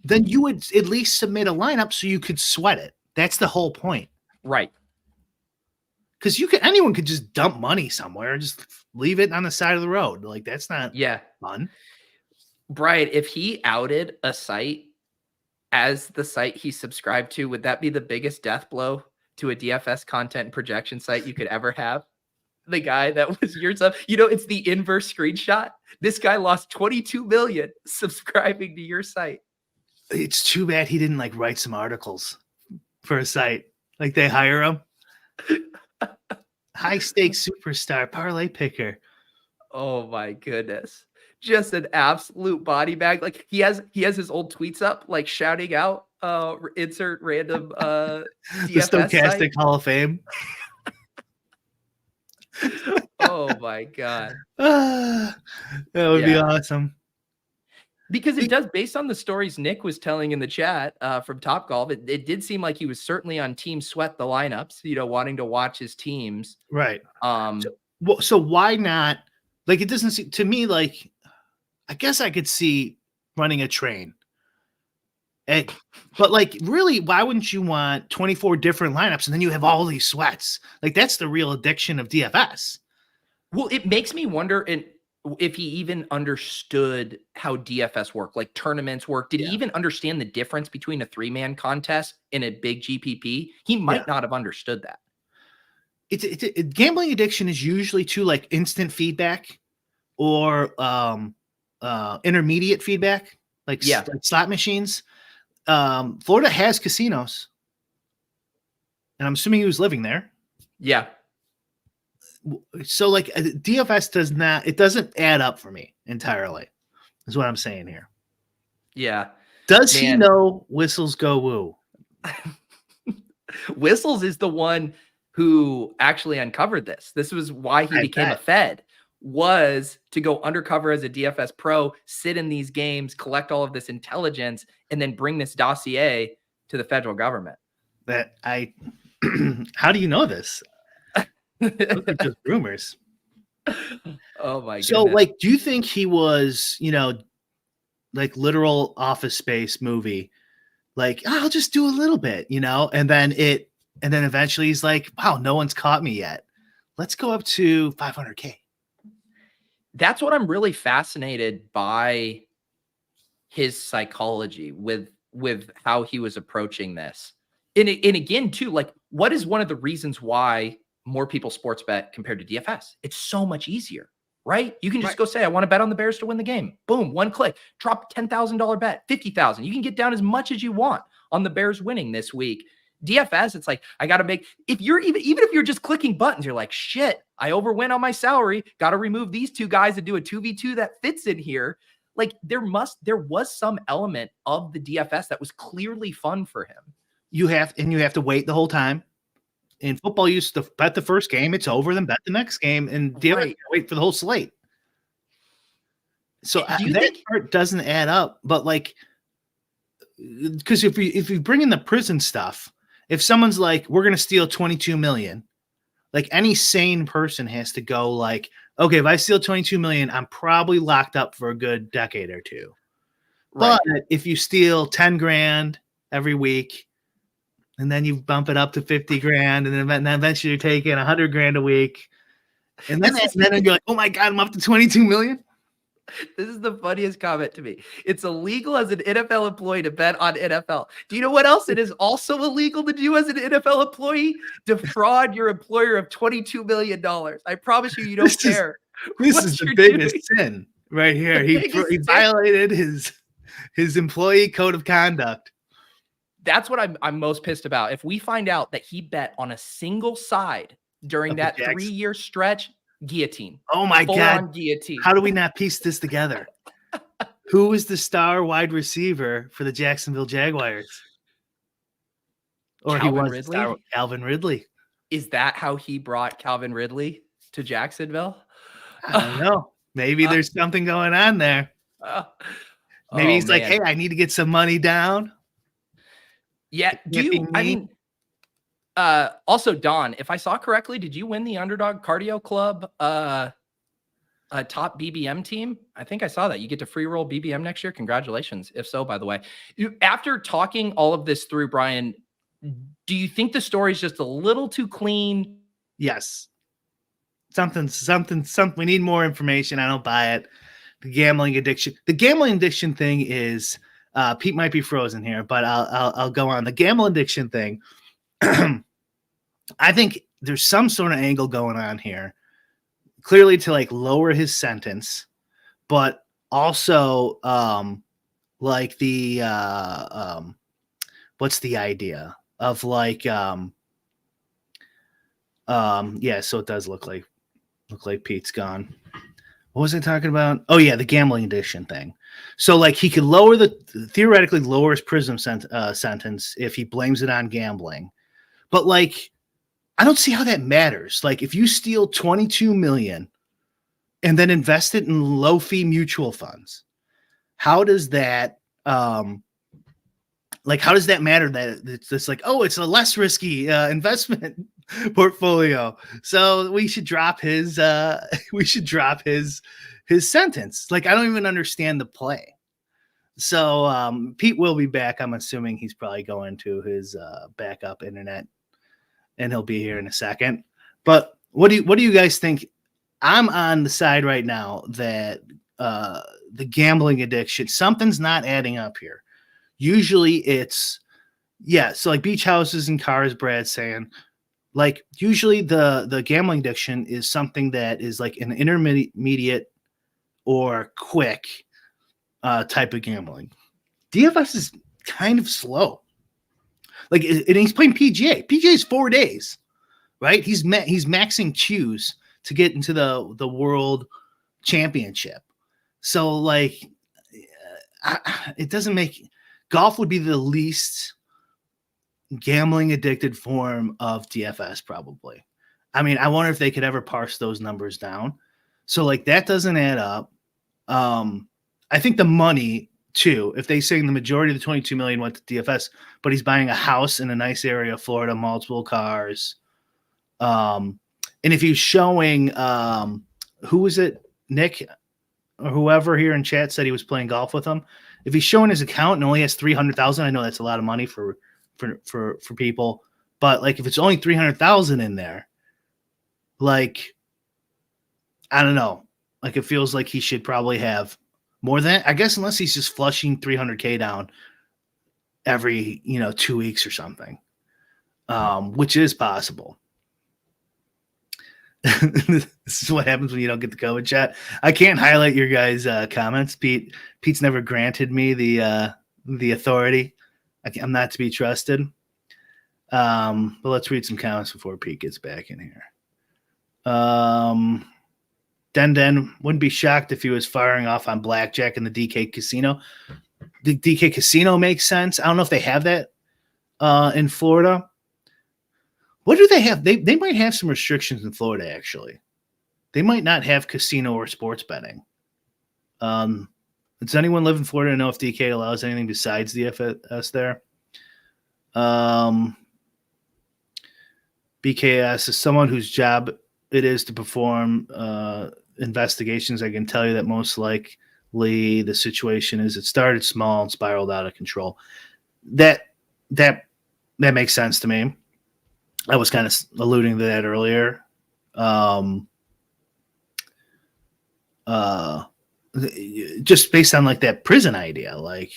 S3: then you would at least submit a lineup so you could sweat it. That's the whole point.
S1: Right.
S3: Because anyone could just dump money somewhere and just leave it on the side of the road. Like that's not fun.
S1: Brian, if he outed a site as the site he subscribed to, would that be the biggest death blow to a DFS content and projection site you could ever have? The guy that was your sub, it's the inverse screenshot. This guy lost 22 million subscribing to your site.
S3: It's too bad he didn't like write some articles for a site. Like they hire him. High stakes superstar Parlaypicker.
S1: Oh my goodness. Just an absolute body bag. Like he has his old tweets up, like shouting out, insert random
S3: the
S1: DFS
S3: Stochastic
S1: site.
S3: Hall of Fame.
S1: Oh my God.
S3: That would be awesome.
S1: Because it does, based on the stories Nick was telling in the chat from Topgolf, it did seem like he was certainly on Team Sweat the lineups, wanting to watch his teams.
S3: Right. So why not? Like, it doesn't seem to me like, I guess I could see running a train. But like, really, why wouldn't you want 24 different lineups and then you have all these sweats? Like, that's the real addiction of DFS.
S1: Well, it makes me wonder if he even understood how DFS work, like tournaments work. Did he even understand the difference between a 3-man contest and a big GPP? He might not have understood that.
S3: Gambling addiction is usually to like instant feedback or intermediate feedback, like slot machines. Florida has casinos, and I'm assuming he was living there.
S1: Yeah.
S3: So like DFS doesn't add up for me entirely, is what I'm saying here.
S1: Yeah.
S3: Does he know Whistles go woo?
S1: Whistles is the one who actually uncovered this. This was why he became a Fed, was to go undercover as a DFS pro, sit in these games, collect all of this intelligence, and then bring this dossier to the federal government.
S3: How do you know this? Those are just rumors.
S1: Oh my god.
S3: So like, do you think he was, like literal Office Space movie? Like, I'll just do a little bit, and then eventually he's like, wow, no one's caught me yet. Let's go up to 500K.
S1: That's what I'm really fascinated by, his psychology with how he was approaching this. And again, too, like, what is one of the reasons why more people sports bet compared to DFS? It's so much easier, right? You can just go say, I want to bet on the Bears to win the game. Boom, one click, drop $10,000 bet, $50,000. You can get down as much as you want on the Bears winning this week. DFS, it's like, I got to make, if you're even if you're just clicking buttons, you're like, shit, I overwent on my salary. Got to remove these two guys and do a 2v2 that fits in here. Like there was some element of the DFS that was clearly fun for him.
S3: You have to wait the whole time. In football, you used to bet the first game, it's over, then bet the next game, and DFS wait for the whole slate. So that part doesn't add up. But like, because if you bring in the prison stuff, if someone's like, we're going to steal 22 million, like any sane person has to go like, okay, if I steal 22 million, I'm probably locked up for a good decade or two. Right. But if you steal 10 grand every week, and then you bump it up to 50 grand, and then eventually you're taking 100 grand a week. And then you're like, oh my God, I'm up to 22 million.
S1: This is the funniest comment to me. It's illegal as an NFL employee to bet on NFL. Do you know what else it is also illegal to do as an NFL employee? Defraud your employer of $22 million. I promise you don't care.
S3: This is the biggest sin right here. He violated his employee code of conduct.
S1: That's what I'm most pissed about. If we find out that he bet on a single side during
S3: Of the
S1: that
S3: Jags.
S1: 3-year stretch, guillotine.
S3: Oh my
S1: Full
S3: God.
S1: on guillotine.
S3: How do we not piece this together? Who is the star wide receiver for the Jacksonville Jaguars? Or
S1: Calvin
S3: he was
S1: Ridley?
S3: the star, Calvin Ridley.
S1: Is that how he brought Calvin Ridley to Jacksonville?
S3: I don't know. Maybe there's something going on there. Maybe he's like, hey, I need to get some money down.
S1: Yeah. Also, Don, if I saw correctly, did you win the Underdog Cardio Club top BBM team? I think I saw that. You get to free roll BBM next year. Congratulations. If so, by the way, after talking all of this through, Brian, do you think the story's just a little too clean?
S3: Yes. Something. We need more information. I don't buy it. The gambling addiction thing is, Pete might be frozen here, but I'll go on. The gambling addiction thing. I think there's some sort of angle going on here, clearly to like lower his sentence, but also like the what's the idea of like yeah, so it does look like Pete's gone. What was I talking about? Oh yeah, the gambling addiction thing. So like he could theoretically lower his prison sentence if he blames it on gambling. But like, I don't see how that matters. Like if you steal 22 million and then invest it in low fee mutual funds, how does that matter that it's just like, oh, it's a less risky investment portfolio, so we should drop his sentence. Like I don't even understand the play. So Pete will be back. I'm assuming he's probably going to his backup internet, and he'll be here in a second. But what do you guys think? I'm on the side right now that the gambling addiction, something's not adding up here. Usually it's so like beach houses and cars, Brad's saying. Like usually the gambling addiction is something that is like an intermediate or quick type of gambling. DFS is kind of slow. Like, and he's playing PGA. PGA is 4 days, right? He's maxing Qs to get into the world championship. So like, it doesn't make golf would be the least gambling addicted form of DFS probably. I mean, I wonder if they could ever parse those numbers down. So like that doesn't add up. I think the money too, if they say the majority of the 22 million went to DFS, but he's buying a house in a nice area of Florida, multiple cars. And if he's showing, who was it? Nick or whoever here in chat said he was playing golf with him. If he's showing his account and only has 300,000, I know that's a lot of money for people, but like if it's only 300,000 in there, like I don't know, like it feels like he should probably have more than that, I guess, unless he's just flushing 300K down every 2 weeks or something, which is possible. This is what happens when you don't get the COVID chat. I can't highlight your guys' comments. Pete's never granted me the authority. I'm not to be trusted. But let's read some comments before Pete gets back in here. Den wouldn't be shocked if he was firing off on blackjack in the DK casino. The DK casino makes sense. I don't know if they have that in Florida. What do they have? They might have some restrictions in Florida, actually. They might not have casino or sports betting. Does anyone live in Florida and know if DK allows anything besides DFS there? BKS is someone whose job it is to perform investigations. I can tell you that most likely the situation is it started small and spiraled out of control. That makes sense to me. I was kind of alluding to that earlier. Just based on like that prison idea, like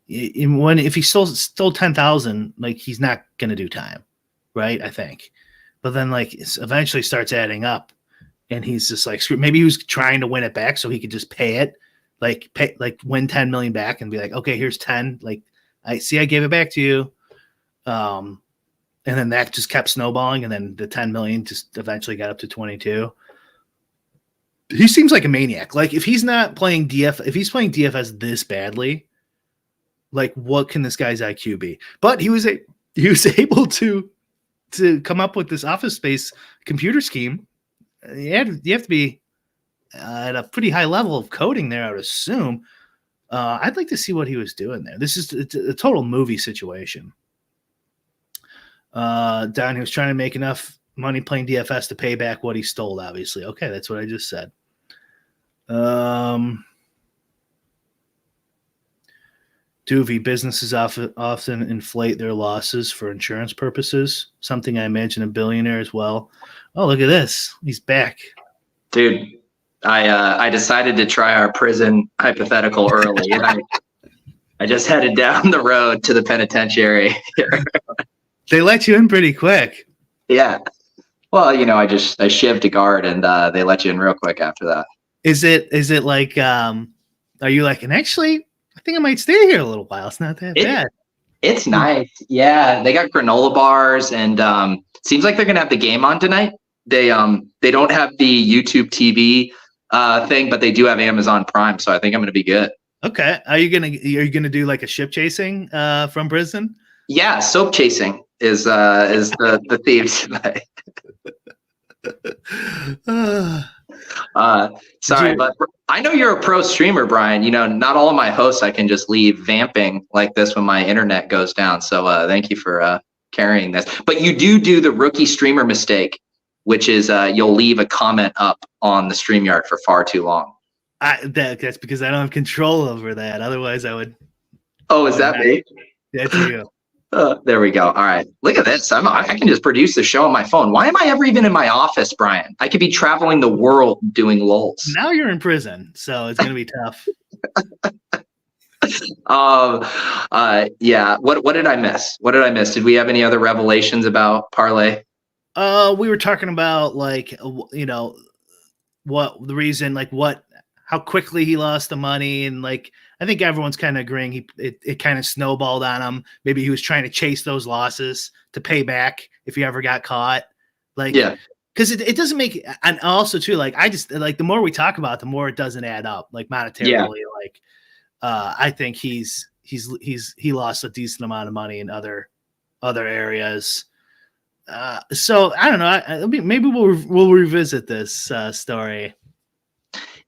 S3: if he stole 10,000, like he's not going to do time. Right. I think, but then like it eventually starts adding up and he's just like, maybe he was trying to win it back so he could just pay it, like win 10 million back and be like, okay, here's 10, like I gave it back to you. And then that just kept snowballing. And then the 10 million just eventually got up to 22. He seems like a maniac. Like if he's not playing if he's playing DFS this badly, like what can this guy's IQ be? But he was able to come up with this Office Space computer scheme. You have to be at a pretty high level of coding there, I would assume. I'd like to see what he was doing there. This is a total movie situation. Don, he was trying to make enough money playing DFS to pay back what he stole, obviously. Okay, that's what I just said. Doovie, businesses often inflate their losses for insurance purposes, something I imagine a billionaire as well. Oh, look at this. He's back.
S6: Dude, I decided to try our prison hypothetical early, and I just headed down the road to the penitentiary.
S3: They let you in pretty quick.
S6: Yeah. Well, I shivved a guard, and they let you in real quick after that.
S3: Is it like, are you like, and actually, I think I might stay here a little while. It's not that bad.
S6: It's nice. Yeah. They got granola bars, and seems like they're going to have the game on tonight. They don't have the YouTube TV thing, but they do have Amazon Prime. So I think I'm going to be good.
S3: Okay. Are you going to do like a ship chasing from prison? Yeah.
S6: Soap chasing is the theme tonight. Sorry, but I know you're a pro streamer, Brian. Not all of my hosts I can just leave vamping like this when my internet goes down. So thank you for carrying this. But you do the rookie streamer mistake, which is you'll leave a comment up on the StreamYard for far too long.
S3: That's because I don't have control over that. Otherwise, I would.
S6: Oh, is that me?
S3: That's you.
S6: There we go. All right. Look at this. I can just produce the show on my phone. Why am I ever even in my office, Brian? I could be traveling the world doing LOLz.
S3: Now you're in prison, so it's going to be tough.
S6: Yeah. What did I miss? Did we have any other revelations about Parlay?
S3: We were talking about what the reason, how quickly he lost the money, and I think everyone's kind of agreeing it kind of snowballed on him. Maybe he was trying to chase those losses to pay back if he ever got caught. Because it doesn't make, and also too, I just the more we talk about it, the more it doesn't add up, monetarily. Yeah. I think he lost a decent amount of money in other areas. So I don't know. Maybe we'll revisit this story.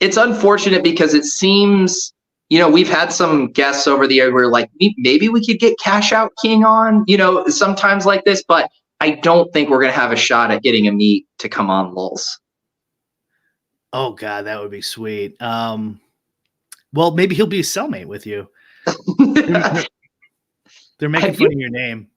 S6: It's unfortunate because it seems, we've had some guests over the year where maybe we could get Cash Out King on, sometimes like this, but I don't think we're going to have a shot at getting a meet to come on LOLz.
S3: Oh God, that would be sweet. Well, maybe he'll be a cellmate with you. They're making fun of your name.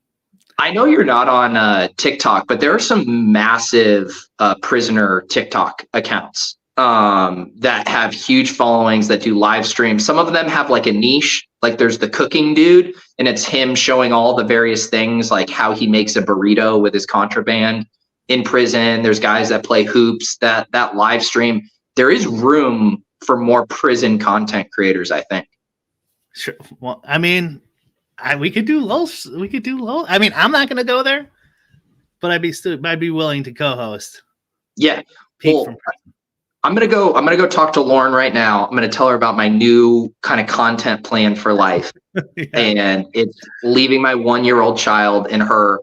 S6: I know you're not on TikTok, but there are some massive prisoner TikTok accounts that have huge followings that do live streams. Some of them have a niche, there's the cooking dude, and it's him showing all the various things, how he makes a burrito with his contraband in prison. There's guys that play hoops, that live stream. There is room for more prison content creators, I think.
S3: Sure. Well, I mean, we could do LOLz. I mean, I'm not going to go there, but I'd be willing to co-host.
S6: Yeah. Well, I'm gonna go talk to Lauren right now. I'm gonna tell her about my new kind of content plan for life. Yeah. And it's leaving my 1-year-old child and her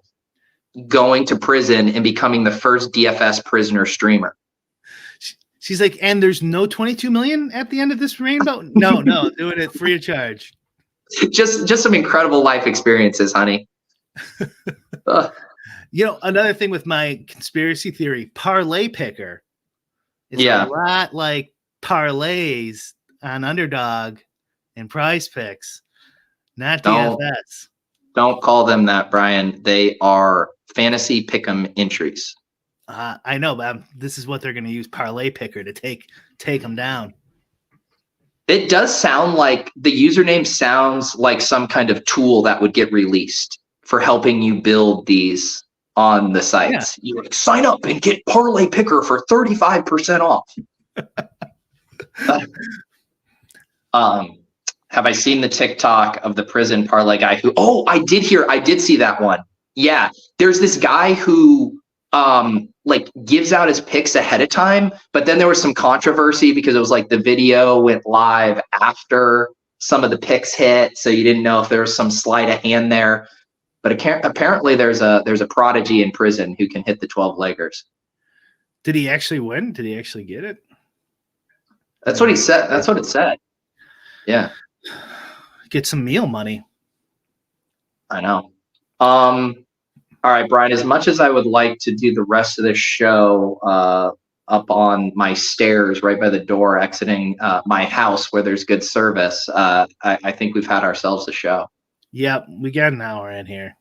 S6: going to prison and becoming the first DFS prisoner streamer.
S3: She's like, and there's no 22 million at the end of this rainbow? No, doing it free of charge.
S6: Just some incredible life experiences, honey.
S3: Another thing with my conspiracy theory, Parlaypicker. It's a lot like parlays on Underdog and Prize Picks, not DFS.
S6: Don't call them that, Brian. They are fantasy pick'em entries.
S3: I know, but this is what they're going to use Parlaypicker to take them down.
S6: It does sound like the username sounds like some kind of tool that would get released for helping you build these on the sites. Yeah. You sign up and get Parlaypicker for 35% off. have I seen the TikTok of the prison parlay guy who, I did see that one. Yeah. There's this guy who like gives out his picks ahead of time, but then there was some controversy because it was like the video went live after some of the picks hit. So you didn't know if there was some sleight of hand there, but apparently there's a prodigy in prison who can hit the 12-leggers.
S3: Did he actually win? Did he actually get it?
S6: That's what he said. That's what it said. Yeah.
S3: Get some meal money.
S6: I know. All right, Brian, as much as I would like to do the rest of this show up on my stairs right by the door exiting my house where there's good service, I think we've had ourselves a show.
S3: Yep, we got an hour in here.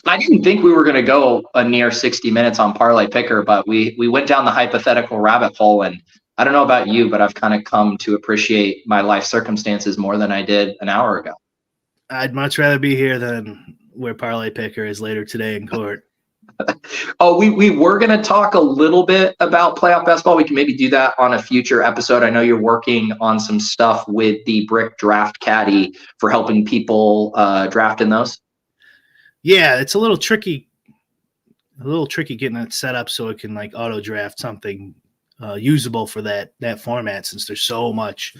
S6: I didn't think we were going to go a near 60 minutes on Parlaypicker, but we went down the hypothetical rabbit hole, and I don't know about you, but I've kind of come to appreciate my life circumstances more than I did an hour ago.
S3: I'd much rather be here than where Parlaypicker is later today in court.
S6: We were going to talk a little bit about playoff basketball. We can maybe do that on a future episode. I know you're working on some stuff with the Bric draft caddy for helping people draft in those.
S3: Yeah, it's a little tricky getting it set up so it can like auto draft something usable for that format, since there's so much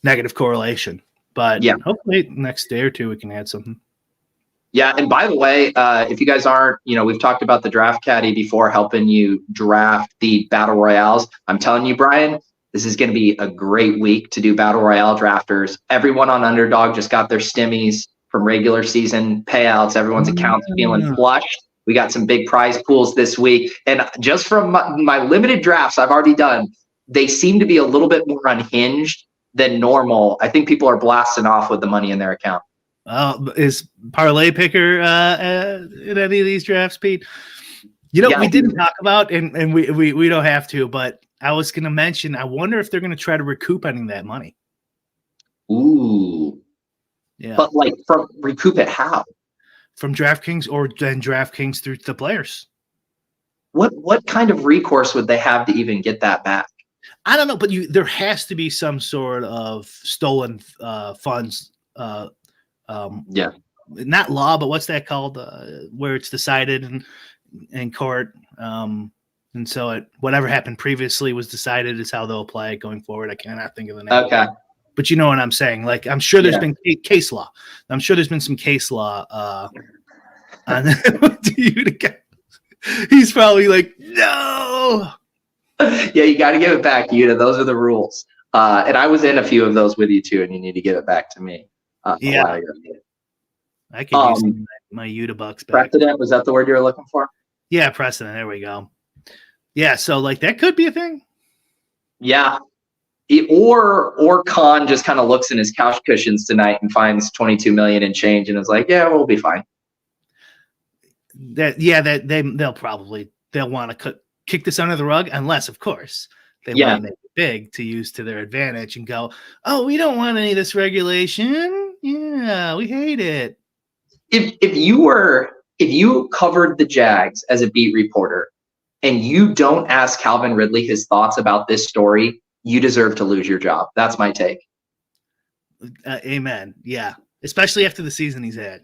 S3: negative correlation. But yeah, hopefully next day or two we can add something.
S6: Yeah, and by the way, if you guys aren't, we've talked about the draft caddy before, helping you draft the battle royales. I'm telling you, Brian, this is going to be a great week to do battle royale drafters. Everyone on Underdog just got their stimmies from regular season payouts. Everyone's accounts feeling flushed. We got some big prize pools this week. And just from my limited drafts I've already done, they seem to be a little bit more unhinged than normal. I think people are blasting off with the money in their account.
S3: Is Parlaypicker in any of these drafts, Pete? We didn't talk about, and we don't have to, but I was going to mention, I wonder if they're going to try to recoup any of that money.
S6: Ooh. Yeah. But like recoup it how?
S3: From DraftKings, or then DraftKings through the players.
S6: What kind of recourse would they have to even get that back?
S3: I don't know, but there has to be some sort of stolen funds. Not law, but what's that called? Where it's decided in court. And so whatever happened previously was decided is how they'll apply it going forward. I cannot think of the name. Okay. But you know what I'm saying? Like, I'm sure there's been case law. I'm sure there's been some case law on He's probably like, no.
S6: Yeah, you got to give it back, Yuta. Those are the rules. And I was in a few of those with you too, and you need to give it back to me.
S3: Yeah. I can use my Yuta bucks back.
S6: Precedent, was that the word you were looking for?
S3: Yeah, precedent. There we go. Yeah, so like that could be a thing.
S6: Yeah. Or Khan just kind of looks in his couch cushions tonight and finds 22 million in change and is like, yeah, we'll be fine.
S3: They'll want to kick this under the rug, unless, of course, they want to make it big to use to their advantage and go, oh, we don't want any of this regulation. Yeah, we hate it.
S6: If you covered the Jags as a beat reporter and you don't ask Calvin Ridley his thoughts about this story, you deserve to lose your job. That's my take.
S3: Amen. Yeah. Especially after the season he's had.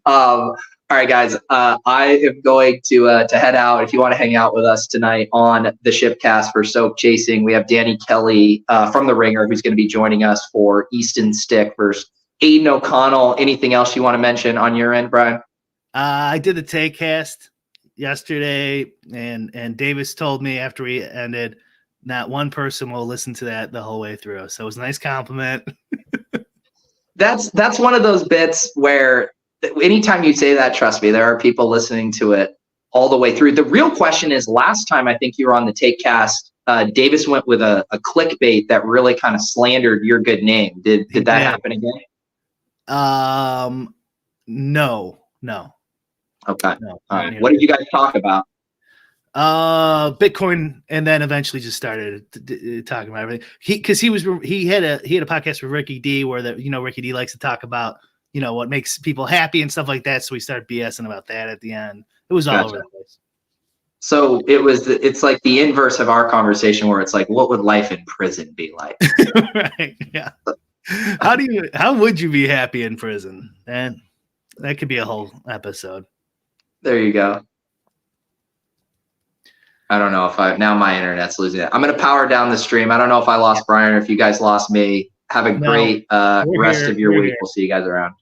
S6: All right, guys. I am going to head out. If you want to hang out with us tonight on the Shipcast for Soap Chasing, we have Danny Kelly from The Ringer, who's going to be joining us for Easton Stick versus Aiden O'Connell. Anything else you want to mention on your end, Brian?
S3: I did the take cast yesterday, and Davis told me after we ended, not one person will listen to that the whole way through. So it was a nice compliment.
S6: That's one of those bits where anytime you say that, trust me, there are people listening to it all the way through. The real question is, last time I think you were on the take cast, Davis went with a clickbait that really kind of slandered your good name. Did that happen again?
S3: No.
S6: Okay. No, all right. What did you guys talk about?
S3: Bitcoin, and then eventually just started talking about everything. He had a podcast with Ricky D where Ricky D likes to talk about what makes people happy and stuff like that. So we started BSing about that at the end. It was all over the place.
S6: So it's like the inverse of our conversation where it's like, what would life in prison be like?
S3: Right. Yeah. How would you be happy in prison? And that could be a whole episode.
S6: There you go. I don't know if now my internet's losing it. I'm going to power down the stream. I don't know if I lost Brian or if you guys lost me. Have a great rest of your week. We'll see you guys around.